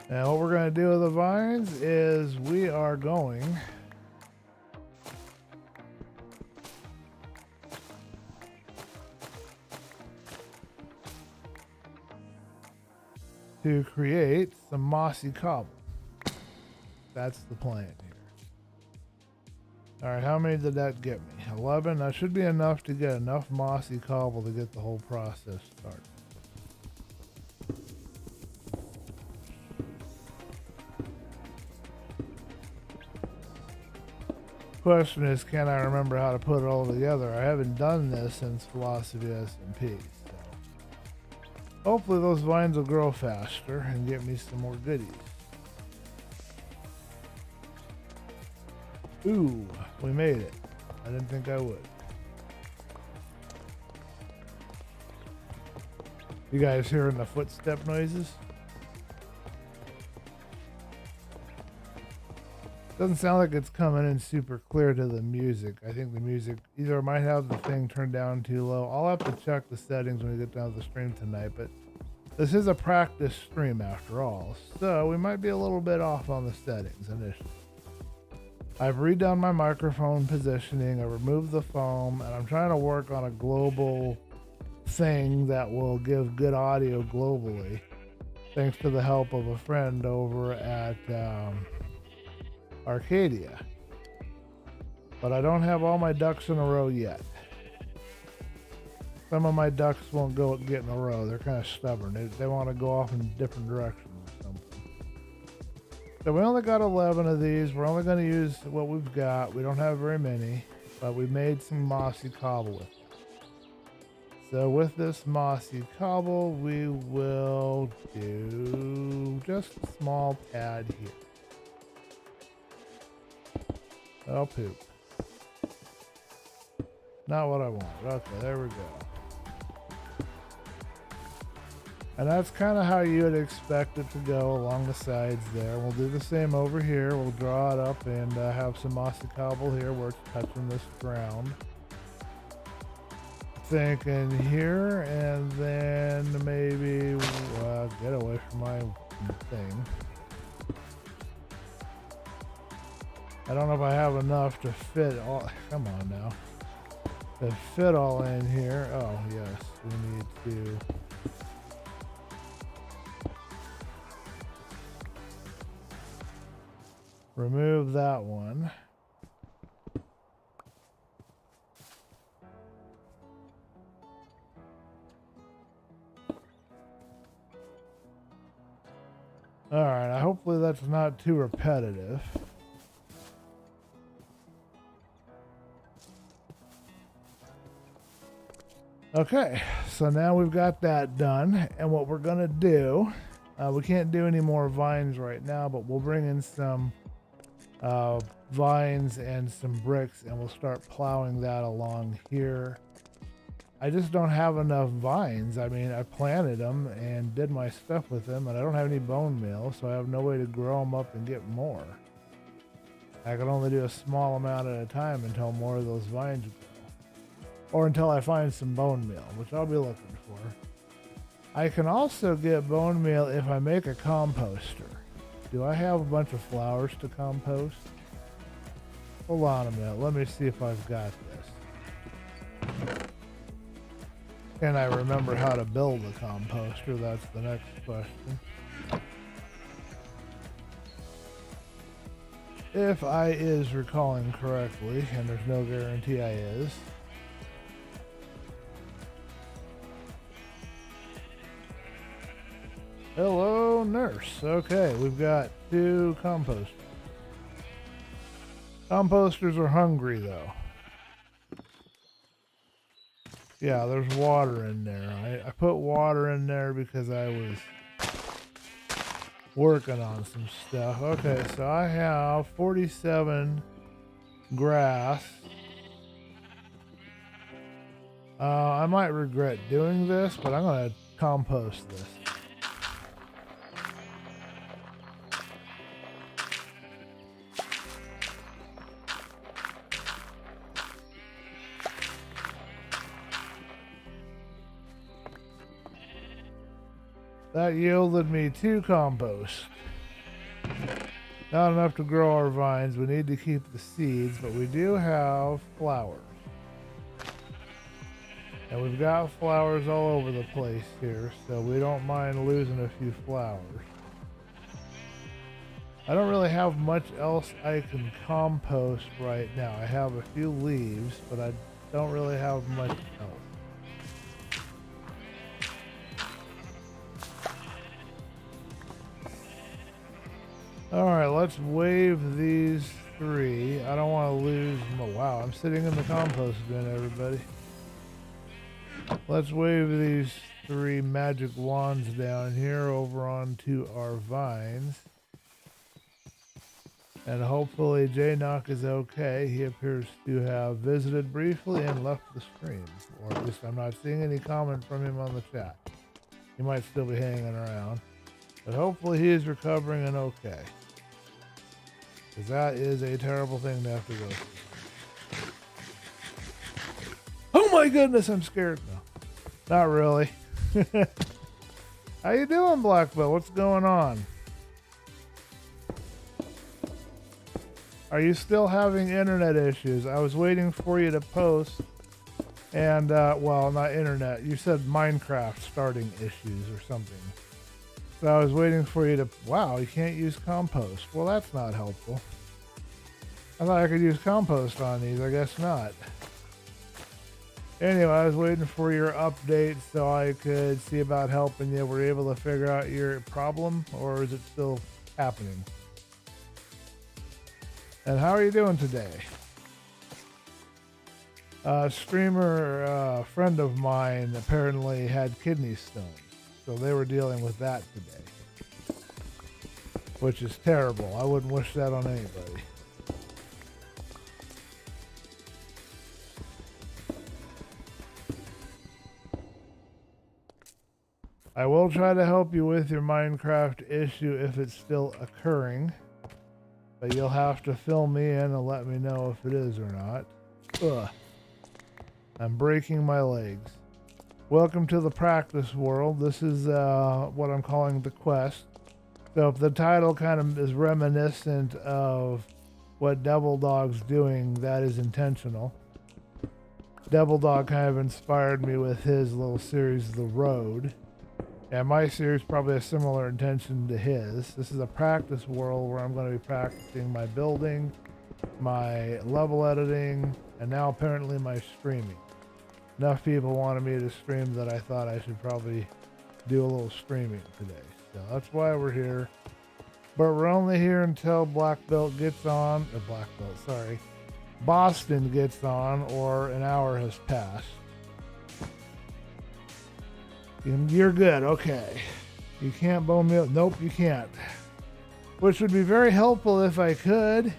Now what we're going to do with the vines is we are going to create some mossy cobble. That's the plan here. All right, how many did that get me? 11. That should be enough to get enough mossy cobble to get the whole process started. Question is, can I remember how to put it all together? I haven't done this since Philosophy SMP. So hopefully those vines will grow faster and get me some more goodies. Ooh, we made it. I didn't think I would. You guys hearing the footstep noises? Doesn't sound like it's coming in super clear to the music. I think the music either might have the thing turned down too low. I'll have to check the settings when we get down to the stream tonight, but this is a practice stream after all, so we might be a little bit off on the settings initially. I've redone my microphone positioning, I removed the foam, and I'm trying to work on a global thing that will give good audio globally, thanks to the help of a friend over at Arcadia. But I don't have all my ducks in a row yet. Some of my ducks won't get in a row. They're kind of stubborn. They want to go off in different directions or something. So we only got 11 of these. We're only going to use what we've got. We don't have very many, but we made some mossy cobble with it. So with this mossy cobble, we will do just a small pad here. Oh, poop. Not what I want. Okay, there we go. And that's kind of how you would expect it to go along the sides there. We'll do the same over here. We'll draw it up and have some mossy cobble here where it's touching this ground. Thinking here, and then maybe get away from my thing. I don't know if I have enough to fit all. Come on now. To fit all in here. Oh yes, we need to. Remove that one. All right, hopefully that's not too repetitive. Okay, so now we've got that done, and what we're gonna do, we can't do any more vines right now, but we'll bring in some vines and some bricks, and we'll start plowing that along here. I just don't have enough vines. I mean, I planted them and did my stuff with them, and I don't have any bone meal, so I have no way to grow them up and get more. I can only do a small amount at a time until more of those vines grow. Or until I find some bone meal, which I'll be looking for. I can also get bone meal if I make a composter. Do I have a bunch of flowers to compost? Hold on a minute. Let me see if I've got this. Can I remember how to build a composter? That's the next question. If I is recalling correctly, and there's no guarantee I is. Hello, nurse. Okay, we've got 2 composters. Composters are hungry, though. Yeah, there's water in there. I put water in there because I was working on some stuff. Okay, so I have 47 grass. I might regret doing this, but I'm going to compost this. That yielded me 2 compost. Not enough to grow our vines. We need to keep the seeds, but we do have flowers. And we've got flowers all over the place here, so we don't mind losing a few flowers. I don't really have much else I can compost right now. I have a few leaves, but I don't really have much else. Alright, let's wave these 3. I don't want to lose them. Wow, I'm sitting in the compost bin, everybody. Let's wave these 3 magic wands down here over onto our vines. And hopefully J-Knock is okay. He appears to have visited briefly and left the stream. Or at least I'm not seeing any comment from him on the chat. He might still be hanging around. But hopefully he is recovering and okay. Because that is a terrible thing to have to go through. Oh my goodness, I'm scared. No, not really. How you doing, Black Belt? What's going on? Are you still having internet issues? I was waiting for you to post. And, well, not internet. You said Minecraft starting issues or something. So I was waiting for you to... Wow, you can't use compost. Well, that's not helpful. I thought I could use compost on these. I guess not. Anyway, I was waiting for your update so I could see about helping you. Were you able to figure out your problem, or is it still happening? And how are you doing today? A streamer friend of mine apparently had kidney stones, so they were dealing with that today, which is terrible. I wouldn't wish that on anybody. I will try to help you with your Minecraft issue if it's still occurring, but you'll have to fill me in and let me know if it is or not. Ugh. I'm breaking my legs. Welcome to the practice world. This is what I'm calling the quest. So if the title kind of is reminiscent of what Devil Dog's doing, that is intentional. Devil Dog kind of inspired me with his little series, The Road. And my series probably has similar intention to his. This is a practice world where I'm going to be practicing my building, my level editing, and now apparently my streaming. Enough people wanted me to stream that I thought I should probably do a little streaming today. So that's why we're here. But we're only here until Black Belt gets on, or Black Belt, sorry, Boston gets on, or an hour has passed. You're good, okay. You can't bone meal. Nope, you can't. Which would be very helpful if I could.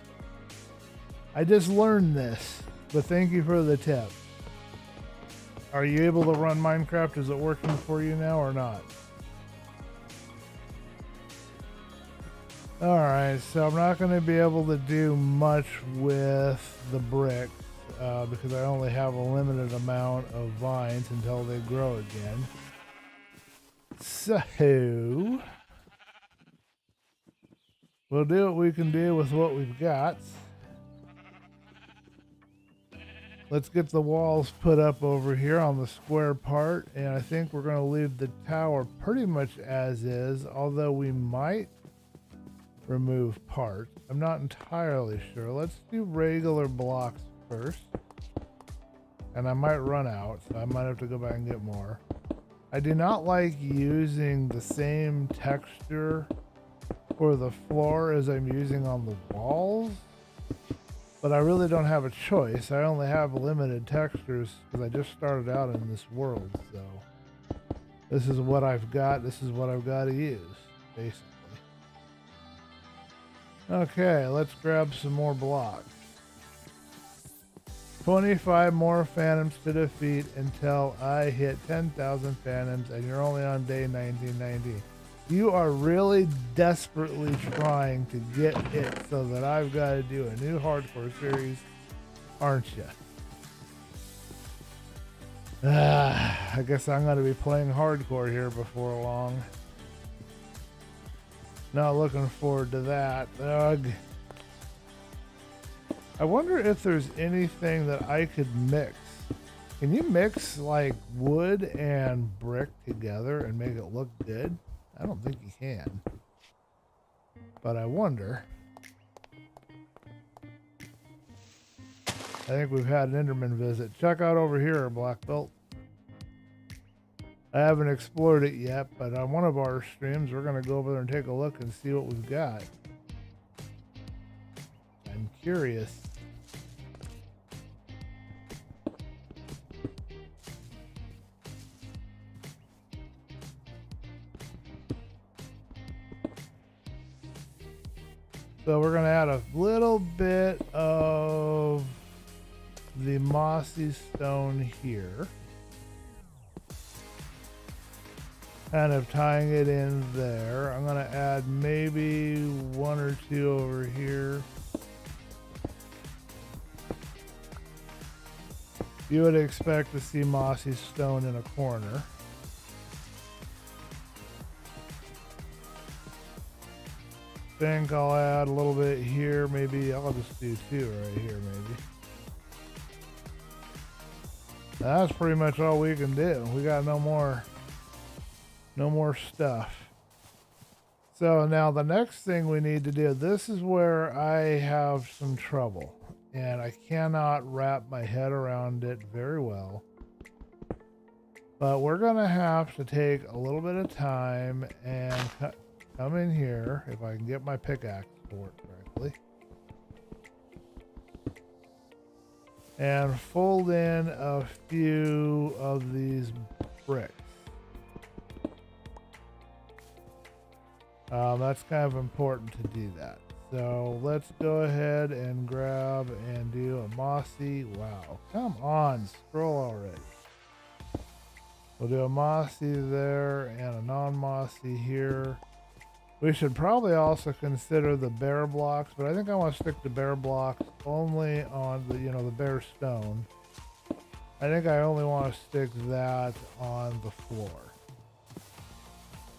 I just learned this, but thank you for the tip. Are you able to run Minecraft? Is it working for you now or not? Alright, so I'm not going to be able to do much with the bricks because I only have a limited amount of vines until they grow again. So, we'll do what we can do with what we've got. Let's get the walls put up over here on the square part, and I think we're going to leave the tower pretty much as is, although we might remove parts. I'm not entirely sure. Let's do regular blocks first, and I might run out, so I might have to go back and get more. I do not like using the same texture for the floor as I'm using on the walls, but I really don't have a choice. I only have limited textures because I just started out in this world, so this is what I've got. This is what I've got to use, basically. Okay, let's grab some more blocks. 25 more phantoms to defeat until I hit 10,000 phantoms, and you're only on day 1990. You are really desperately trying to get it so that I've got to do a new hardcore series, aren't you? I guess I'm going to be playing hardcore here before long. Not looking forward to that. Ugh. I wonder if there's anything that I could mix. Can you mix like wood and brick together and make it look good? I don't think you can. But I wonder. I think we've had an Enderman visit. Check out over here, Black Belt. I haven't explored it yet, but on one of our streams, we're going to go over there and take a look and see what we've got. I'm curious. So we're going to add a little bit of the mossy stone here. Kind of tying it in there. I'm going to add maybe one or two over here. You would expect to see mossy stone in a corner. Think I'll add a little bit here. Maybe I'll just do two right here maybe. That's pretty much all we can do. We got no more stuff. So now the next thing we need to do, this is where I have some trouble and I cannot wrap my head around it very well. But we're gonna have to take a little bit of time and come in here, if I can get my pickaxe to work correctly, and fold in a few of these bricks. That's kind of important to do that. So let's go ahead and grab and do a mossy. Wow, come on, scroll already. We'll do a mossy there and a non-mossy here. We should probably also consider the bear blocks, but I think I want to stick to bear blocks only on the, the bear stone. I think I only want to stick that on the floor.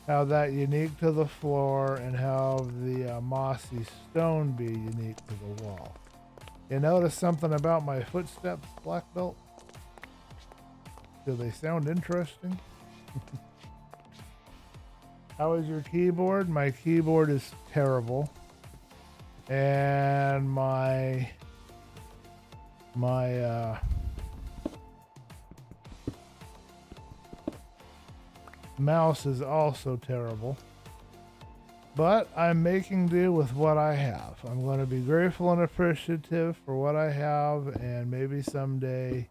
Have that unique to the floor and have the mossy stone be unique to the wall. You notice something about my footsteps, Black Belt? Do they sound interesting? How is your keyboard? My keyboard is terrible. And my mouse is also terrible. But I'm making do with what I have. I'm going to be grateful and appreciative for what I have, and maybe someday,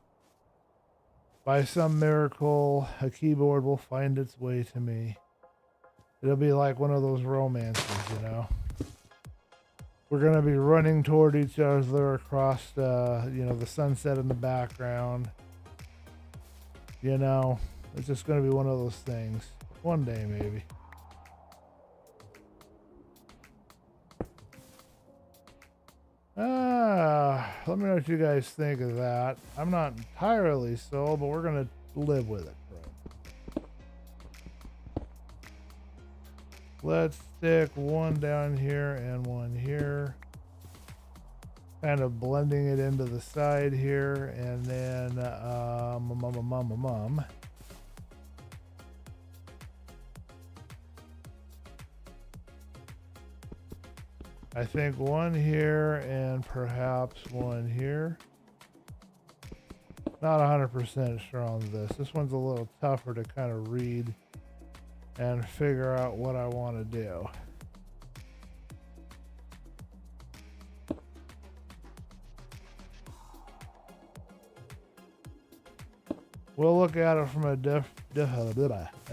by some miracle, a keyboard will find its way to me. It'll be like one of those romances, We're going to be running toward each other across, the sunset in the background. It's just going to be one of those things. One day, maybe. Let me know what you guys think of that. I'm not entirely sold, but we're going to live with it. Let's stick one down here and one here. Kind of blending it into the side here, and then I think one here and perhaps one here. Not 100% sure on this. This one's a little tougher to kind of read and figure out what I want to do. We'll look at it from a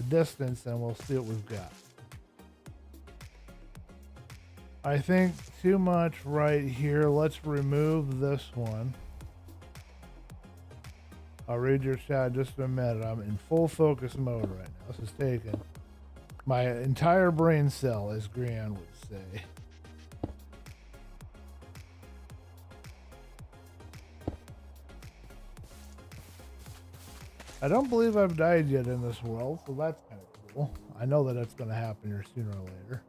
distance and we'll see what we've got. I think too much right here. Let's remove this one. I'll read your chat in just a minute. I'm in full focus mode right now. This is taking my entire brain cell, as Grian would say. I don't believe I've died yet in this world, so that's kind of cool. I know that it's going to happen here sooner or later.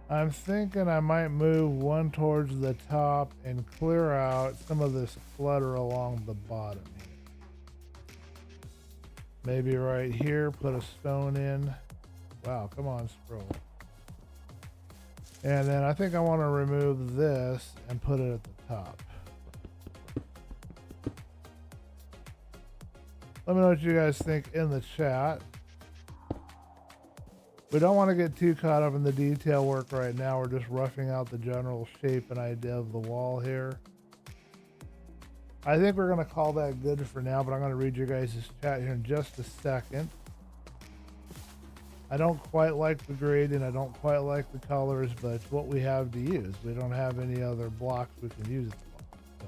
I'm thinking I might move one towards the top and clear out some of this clutter along the bottom here. Maybe right here, put a stone in. Wow, come on, scroll. And then I think I want to remove this and put it at the top. Let me know what you guys think in the chat. We don't want to get too caught up in the detail work right now. We're just roughing out the general shape and idea of the wall here. I think we're going to call that good for now, but I'm going to read your guys' chat here in just a second. I don't quite like the grading. I don't quite like the colors, but it's what we have to use. We don't have any other blocks we can use at the moment. So.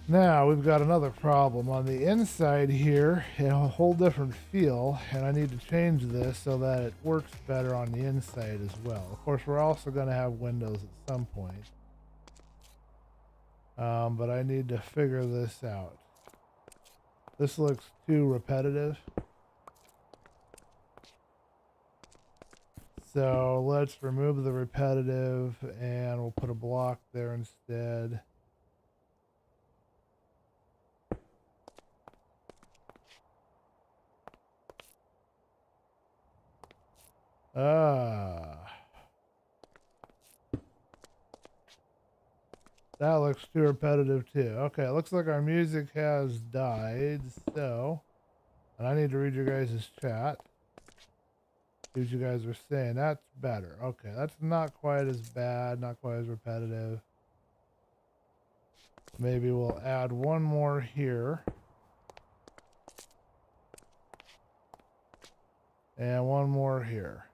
Now we've got another problem on the inside here. A whole different feel, and I need to change this so that it works better on the inside as well. Of course, we're also going to have windows at some point, but I need to figure this out. This looks too repetitive. So let's remove the repetitive and we'll put a block there instead. That looks too repetitive too. Okay, it looks like our music has died, so, and I need to read your guys' chat. See what you guys are saying. That's better. Okay, that's not quite as bad, not quite as repetitive. Maybe we'll add one more here. And one more here.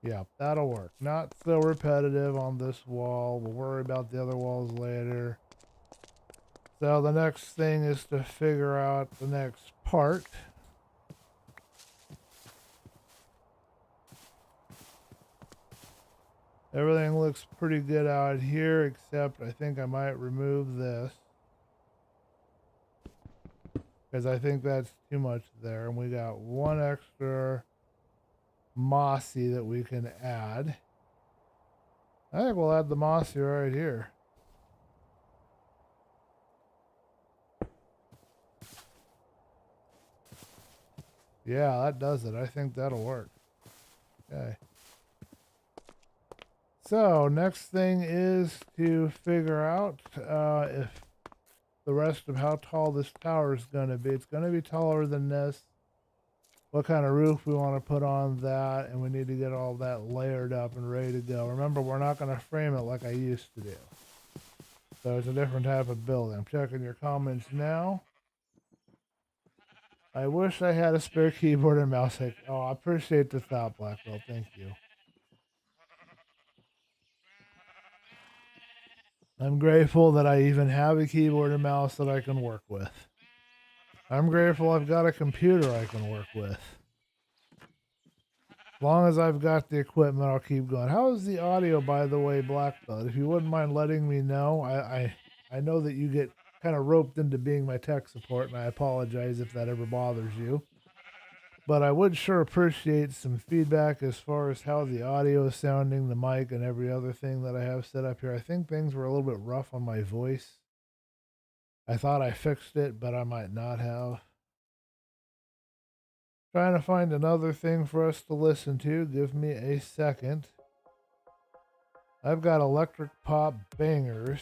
Yeah, that'll work. Not so repetitive on this wall. We'll worry about the other walls later. So the next thing is to figure out the next part. Everything looks pretty good out here, except I think I might remove this, because I think that's too much there. And we got one extra mossy that we can add. I think we'll add the mossy right here. Yeah, that does it. I think that'll work. Okay. So next thing is to figure out if the rest of how tall this tower is going to be. It's going to be taller than this. What kind of roof we want to put on that, and we need to get all that layered up and ready to go. Remember, we're not going to frame it like I used to do. So it's a different type of building. I'm checking your comments now. I wish I had a spare keyboard and mouse. Oh, I appreciate the thought, Blackwell. Thank you. I'm grateful that I even have a keyboard and mouse that I can work with. I'm grateful I've got a computer I can work with. As long as I've got the equipment, I'll keep going. How is the audio, by the way, Black Belt? If you wouldn't mind letting me know. I know that you get kind of roped into being my tech support, and I apologize if that ever bothers you. But I would sure appreciate some feedback as far as how the audio is sounding, the mic, and every other thing that I have set up here. I think things were a little bit rough on my voice. I thought I fixed it, but I might not have. Trying to find another thing for us to listen to. Give me a second. I've got electric pop bangers.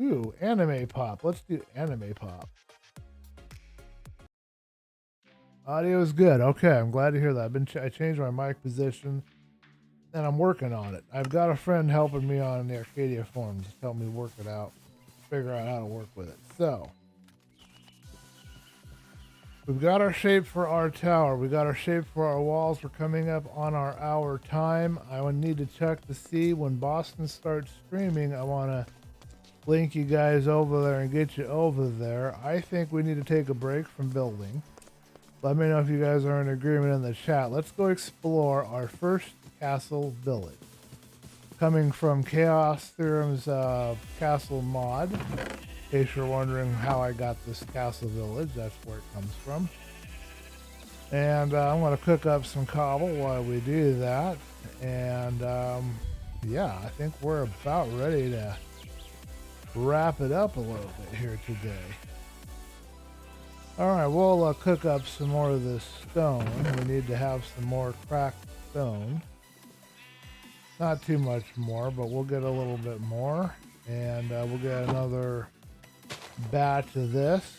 Ooh, anime pop. Let's do anime pop. Audio is good. Okay, I'm glad to hear that. I changed my mic position, and I'm working on it. I've got a friend helping me on the Arcadia forums to help me work it out, figure out how to work with it. So, we've got our shape for our tower. We got our shape for our walls. We're coming up on our hour time. I would need to check to see when Boston starts streaming. I want to link you guys over there and get you over there. I think we need to take a break from building. Let me know if you guys are in agreement in the chat. Let's go explore our first castle village. Coming from Chaos Theorem's castle mod. In case you're wondering how I got this castle village, that's where it comes from. And I'm going to cook up some cobble while we do that. And yeah, I think we're about ready to wrap it up a little bit here today. All right, we'll cook up some more of this stone. We need to have some more cracked stone. Not too much more, but we'll get a little bit more. And we'll get another batch of this.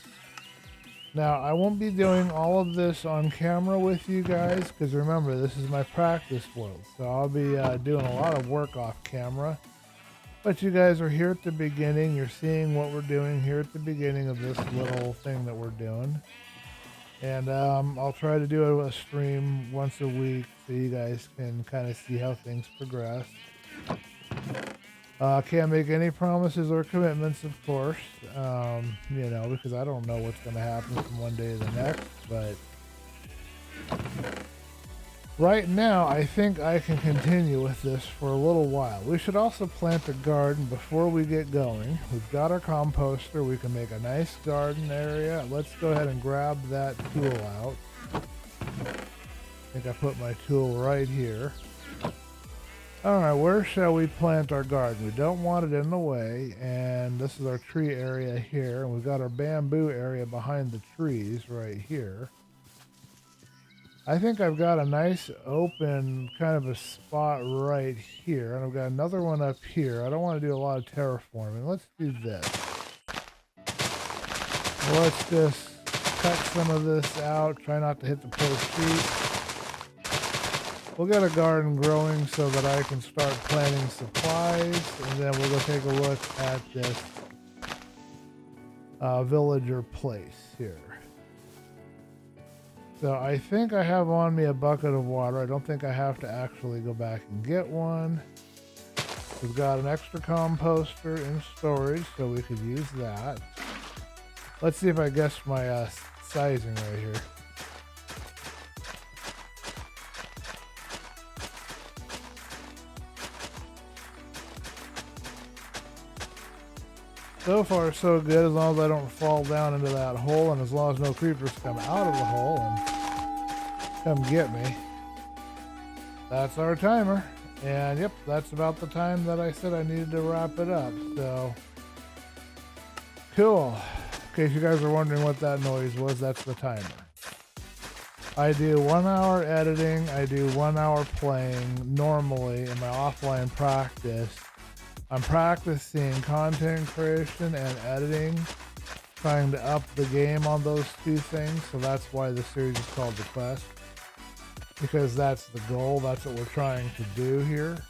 Now, I won't be doing all of this on camera with you guys, because remember, this is my practice world. So I'll be doing a lot of work off camera. But you guys are here at the beginning. You're seeing what we're doing here at the beginning of this little thing that we're doing. And I'll try to do a stream once a week so you guys can kind of see how things progress. Can't make any promises or commitments, of course, you know, because I don't know what's going to happen from one day to the next. But right now, I think I can continue with this for a little while. We should also plant a garden before we get going. We've got our composter. We can make a nice garden area. Let's go ahead and grab that tool out. I think I put my tool right here. All right, where shall we plant our garden? We don't want it in the way, and this is our tree area here, and we've got our bamboo area behind the trees right here. I think I've got a nice open kind of a spot right here, and I've got another one up here. I don't want to do a lot of terraforming. Let's do this. Let's just cut some of this out. Try not to hit the poor sheet. We'll get a garden growing so that I can start planting supplies, and then we'll go take a look at this villager place here. So I think I have on me a bucket of water. I don't think I have to actually go back and get one. We've got an extra composter in storage, so we could use that. Let's see if I guess my sizing right here. So far, so good, as long as I don't fall down into that hole, and as long as no creepers come out of the hole and come get me. That's our timer. And yep, that's about the time that I said I needed to wrap it up. So, cool. In case you guys are wondering what that noise was, that's the timer. I do 1 hour editing, I do 1 hour playing normally in my offline practice. I'm practicing content creation and editing, trying to up the game on those two things. So that's why the series is called The Quest, because that's the goal. That's what we're trying to do here.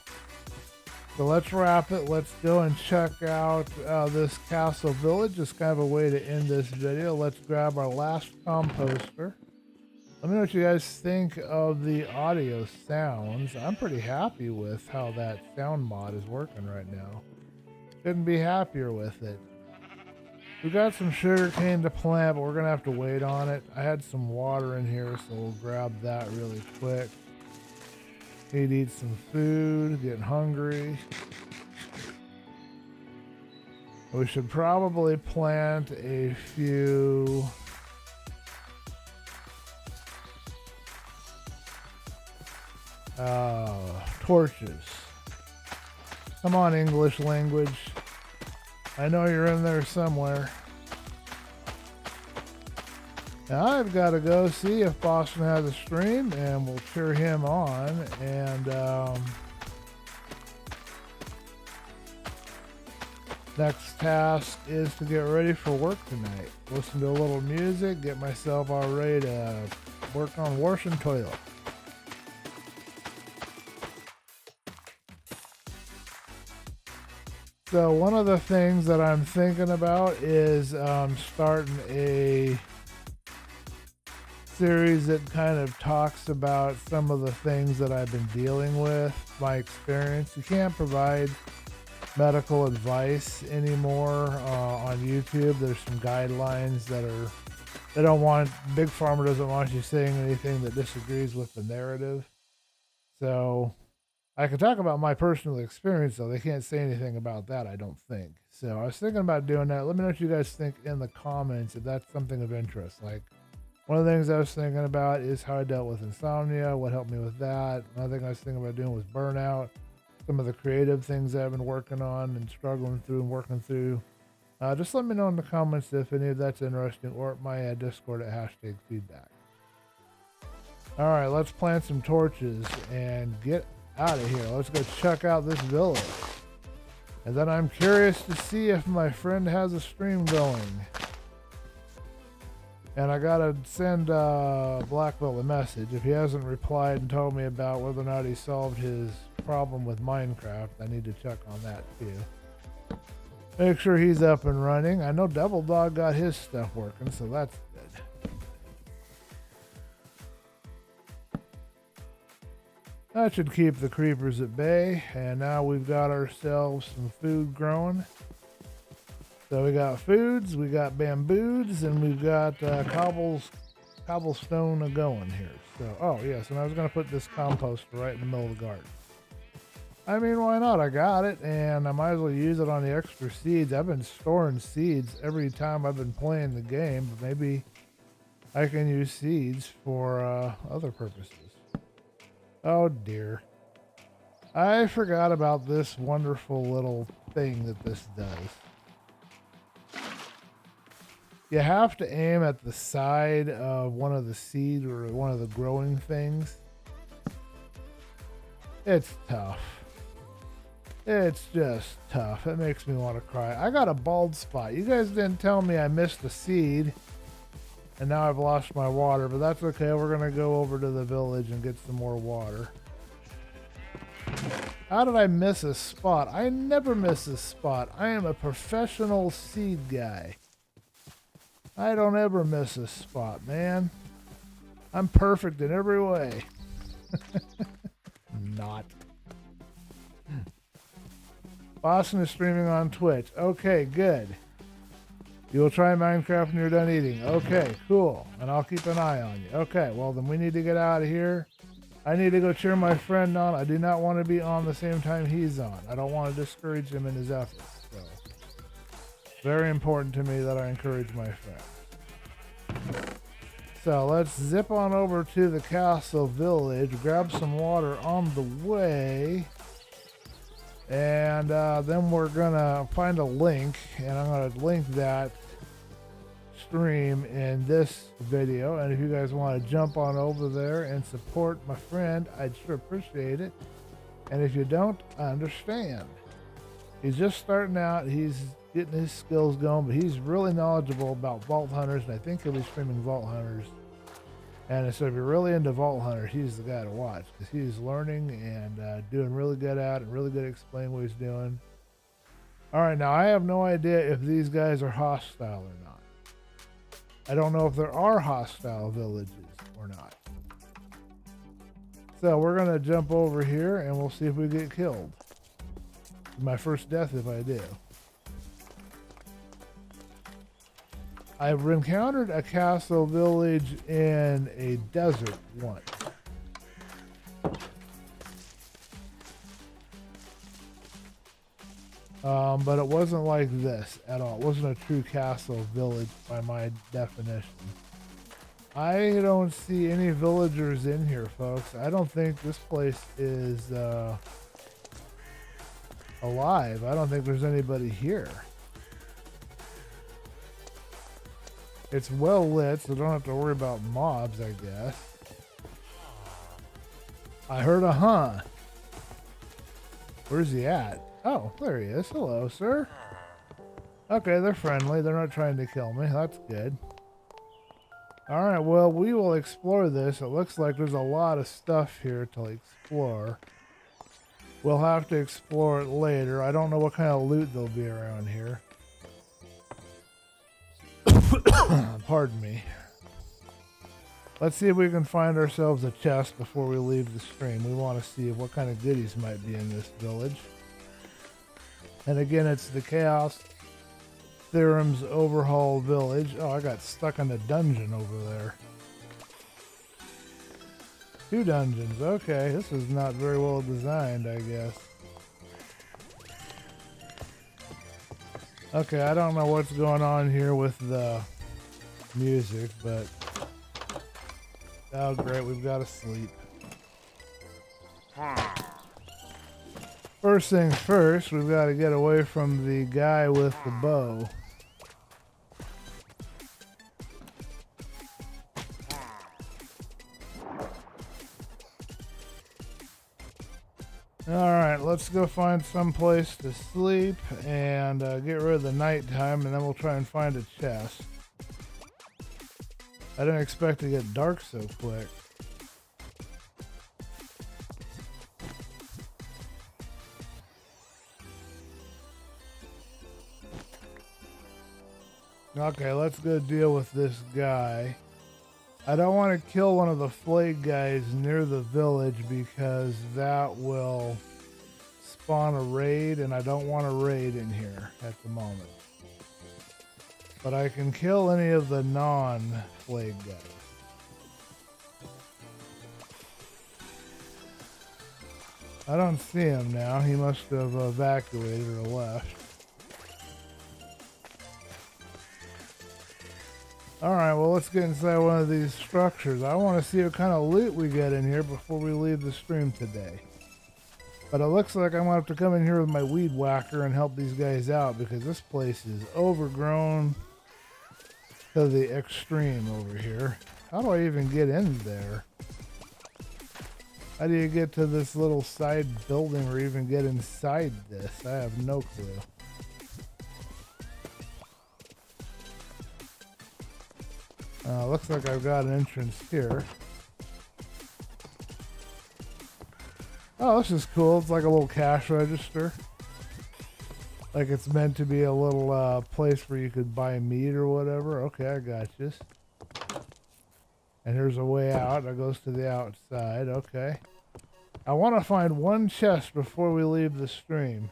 So let's wrap it. Let's go and check out this castle village. It's kind of a way to end this video. Let's grab our last composter. Let me know what you guys think of the audio sounds. I'm pretty happy with how that sound mod is working right now. Couldn't be happier with it. We got some sugar cane to plant, but we're gonna have to wait on it. I had some water in here, so we'll grab that really quick. Need to eat some food, getting hungry. We should probably plant a few torches. Come on, English language. I know you're in there somewhere. Now I've got to go see if Boston has a stream, and we'll cheer him on. And next task is to get ready for work tonight. Listen to a little music, get myself all ready to work on washing toilet. So one of the things that I'm thinking about is starting a series that kind of talks about some of the things that I've been dealing with, my experience. You can't provide medical advice anymore on YouTube. There's some guidelines that they don't want, Big Pharma doesn't want you saying anything that disagrees with the narrative. So I can talk about my personal experience, though. They can't say anything about that, I don't think. So I was thinking about doing that. Let me know what you guys think in the comments if that's something of interest. Like, one of the things I was thinking about is how I dealt with insomnia, what helped me with that. Another thing I was thinking about doing was burnout, some of the creative things I've been working on and struggling through and working through. Just let me know in the comments if any of that's interesting, or at my Discord at #feedback. All right, let's plant some torches and get out of here. Let's go check out this village. And then I'm curious to see if my friend has a stream going. And I gotta send Blackwell a message. If he hasn't replied and told me about whether or not he solved his problem with Minecraft, I need to check on that too. Make sure he's up and running. I know Double Dog got his stuff working, so that's good. That should keep the creepers at bay. And now we've got ourselves some food growing. So we got foods, we got bamboos, and we've got cobblestone going here. So, oh yes, and I was going to put this compost right in the middle of the garden. I mean, why not? I got it, and I might as well use it on the extra seeds. I've been storing seeds every time I've been playing the game, but maybe I can use seeds for other purposes. Oh dear. I forgot about this wonderful little thing that this does. You have to aim at the side of one of the seed or one of the growing things. It's tough. It's just tough. It makes me want to cry. I got a bald spot. You guys didn't tell me I missed the seed. And now I've lost my water, but that's okay. We're going to go over to the village and get some more water. How did I miss a spot? I never miss a spot. I am a professional seed guy. I don't ever miss a spot, man. I'm perfect in every way. Not. Boston is streaming on Twitch. Okay, good. You'll try Minecraft when you're done eating. Okay, cool. And I'll keep an eye on you. Okay, well then we need to get out of here. I need to go cheer my friend on. I do not want to be on the same time he's on. I don't want to discourage him in his efforts. So, very important to me that I encourage my friend. So let's zip on over to the castle village, grab some water on the way, and then we're gonna find a link, and I'm gonna link that stream in this video. And if you guys want to jump on over there and support my friend, I'd sure appreciate it. And if you don't, I understand. He's just starting out. He's getting his skills going, but he's really knowledgeable about Vault Hunters, and I think he'll be streaming Vault Hunters. And so if you're really into Vault Hunters, he's the guy to watch, because he's learning and doing really good at it, and really good at explaining what he's doing. All right, now I have no idea if these guys are hostile or not. I don't know if there are hostile villages or not. So we're going to jump over here and we'll see if we get killed. My first death if I do. I've encountered a castle village in a desert once. But it wasn't like this at all. It wasn't a true castle village by my definition. I don't see any villagers in here, folks. I don't think this place is alive. I don't think there's anybody here. It's well lit, so don't have to worry about mobs, I guess. I heard a huh. Where's he at? Oh, there he is. Hello, sir. Okay, they're friendly. They're not trying to kill me. That's good. Alright, well, we will explore this. It looks like there's a lot of stuff here to explore. We'll have to explore it later. I don't know what kind of loot there'll be around here. Pardon me. Let's see if we can find ourselves a chest before we leave the stream. We want to see what kind of goodies might be in this village. And again, it's the Chaos Theorem's Overhaul Village. Oh, I got stuck in a dungeon over there. 2 dungeons. Okay, this is not very well designed, I guess. Okay, I don't know what's going on here with the music, but... Oh, great, we've got to sleep. First things first, we've got to get away from the guy with the bow. Alright, let's go find some place to sleep and get rid of the nighttime, and then we'll try and find a chest. I didn't expect to get dark so quick. Okay, let's go deal with this guy. I don't want to kill one of the flayed guys near the village because that will spawn a raid, and I don't want a raid in here at the moment. But I can kill any of the non-flayed guys. I don't see him now. He must have evacuated or left. Alright, well, let's get inside one of these structures. I want to see what kind of loot we get in here before we leave the stream today. But it looks like I'm going to have to come in here with my weed whacker and help these guys out because this place is overgrown to the extreme over here. How do I even get in there? How do you get to this little side building or even get inside this? I have no clue. Looks like I've got an entrance here. Oh, this is cool. It's like a little cash register. Like it's meant to be a little place where you could buy meat or whatever. Okay, I got this. And here's a way out that goes to the outside. Okay. I want to find one chest before we leave the stream.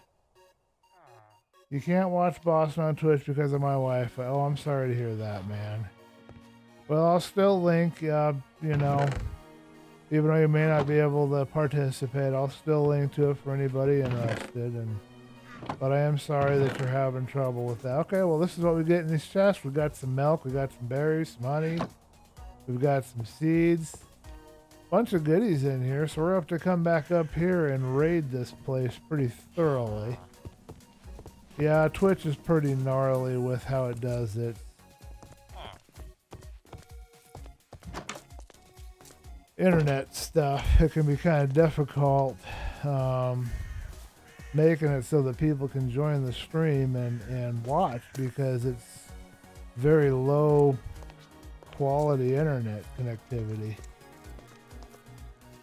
You can't watch Boston on Twitch because of my Wi-Fi. Oh, I'm sorry to hear that, man. Well, I'll still link, you know, even though you may not be able to participate, I'll still link to it for anybody interested. But I am sorry that you're having trouble with that. Okay, well, this is what we get in these chests. We've got some milk, we got some berries, some honey, we've got some seeds. Bunch of goodies in here, so we're going to have to come back up here and raid this place pretty thoroughly. Yeah, Twitch is pretty gnarly with how it does it. Internet stuff, it can be kind of difficult making it so that people can join the stream and watch because it's very low quality internet connectivity.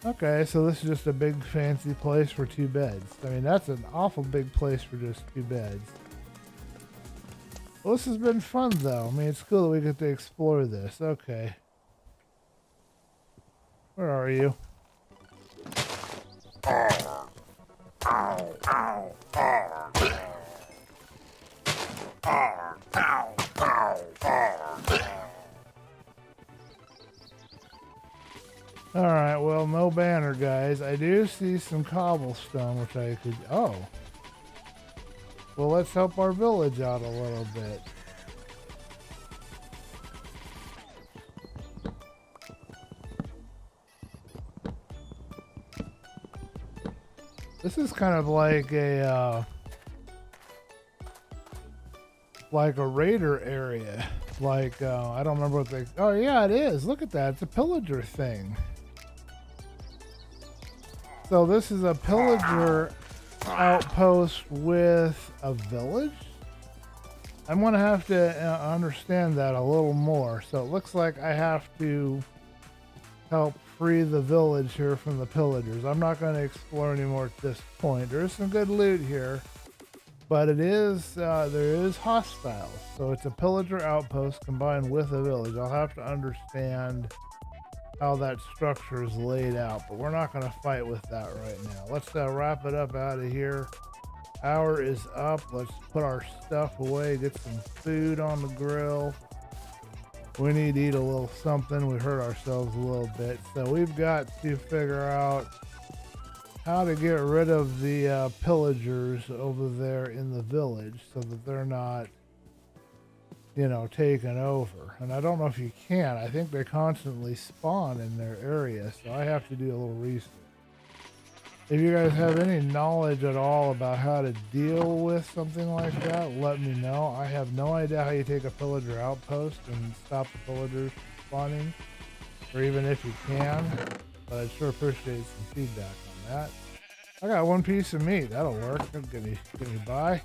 Okay, so this is just a big fancy place for 2 beds. I mean, that's an awful big place for just 2 beds. Well, this has been fun though. I mean, it's cool that we get to explore this. Okay. Where are you? Alright, well, no banner, guys. I do see some cobblestone, which I could... Oh. Well, let's help our village out a little bit. This is kind of like a raider area. Like, I don't remember what they... Oh, yeah, it is. Look at that. It's a pillager thing. So this is a pillager outpost with a village? I'm going to have to understand that a little more. So it looks like I have to help free the village here from the pillagers. I'm not going to explore anymore at this point. There is some good loot here, but it is there is hostiles. So it's a pillager outpost combined with a village. I'll have to understand how that structure is laid out, but we're not going to fight with that right now. Let's wrap it up out of here. Hour is up. Let's put our stuff away, get some food on the grill. We need to eat a little something. We hurt ourselves a little bit. So we've got to figure out how to get rid of the pillagers over there in the village so that they're not, you know, taken over. And I don't know if you can. I think they constantly spawn in their area, so I have to do a little research. If you guys have any knowledge at all about how to deal with something like that, let me know. I have no idea how you take a pillager outpost and stop the pillagers from spawning, or even if you can, but I'd sure appreciate some feedback on that. I got one piece of meat. That'll work. Get me by.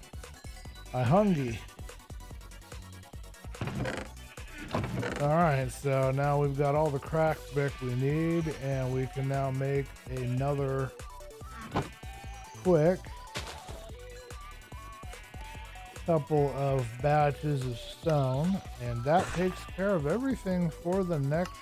I hungry. Alright, so now we've got all the cracked brick we need, and we can now make another quick couple of batches of stone, and that takes care of everything for the next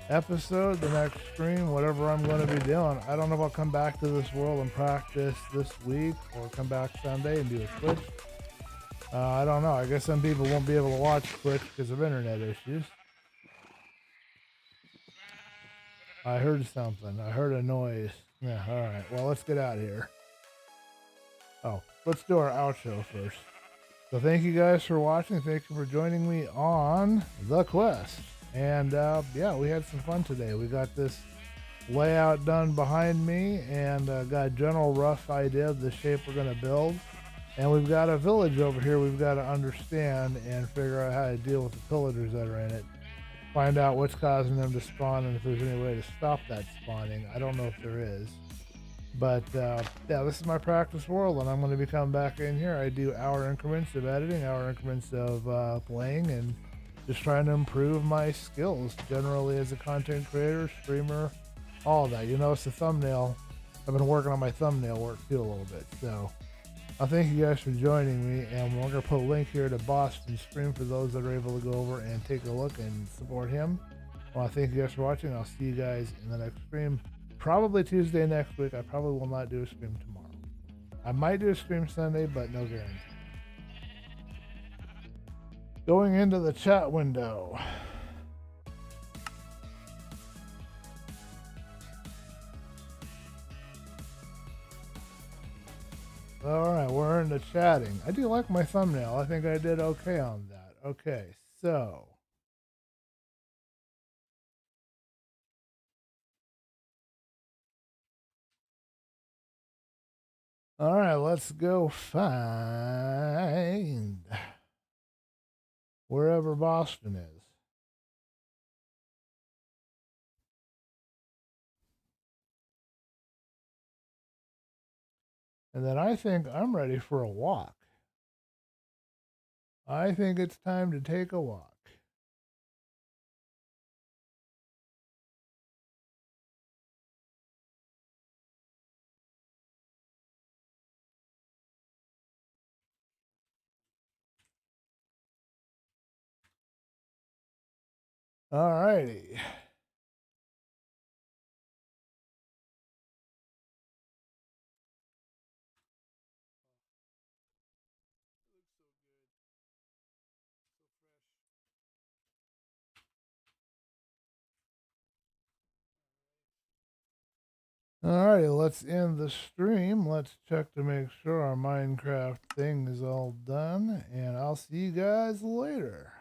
episode, the next stream, whatever I'm going to be doing. I don't know if I'll come back to this world and practice this week or come back Sunday and do a Twitch. I don't know. I guess some people won't be able to watch Twitch because of internet issues. I heard something. I heard a noise. Yeah, alright. Well, let's get out of here. Oh, let's do our outro first. So thank you guys for watching. Thank you for joining me on The Quest. And yeah, we had some fun today. We got this layout done behind me and got a general rough idea of the shape we're going to build. And we've got a village over here we've got to understand and figure out how to deal with the pillagers that are in it. Find out what's causing them to spawn and if there's any way to stop that spawning. I don't know if there is. But yeah, this is my practice world, and I'm going to be coming back in here. I do hour increments of editing, hour increments of playing, and just trying to improve my skills generally as a content creator, streamer, all that. You notice the thumbnail. I've been working on my thumbnail work too a little bit. So I thank you guys for joining me, and we're going to put a link here to Boston's stream for those that are able to go over and take a look and support him. Well, I thank you guys for watching. I'll see you guys in the next stream. Probably Tuesday next week. I probably will not do a stream tomorrow. I might do a stream Sunday, but no guarantee. Going into the chat window. Alright, we're into chatting. I do like my thumbnail. I think I did okay on that. Okay, so all right, let's go find wherever Boston is. And then I think I'm ready for a walk. I think it's time to take a walk. All righty. Alrighty, let's end the stream. Let's check to make sure our Minecraft thing is all done, and I'll see you guys later.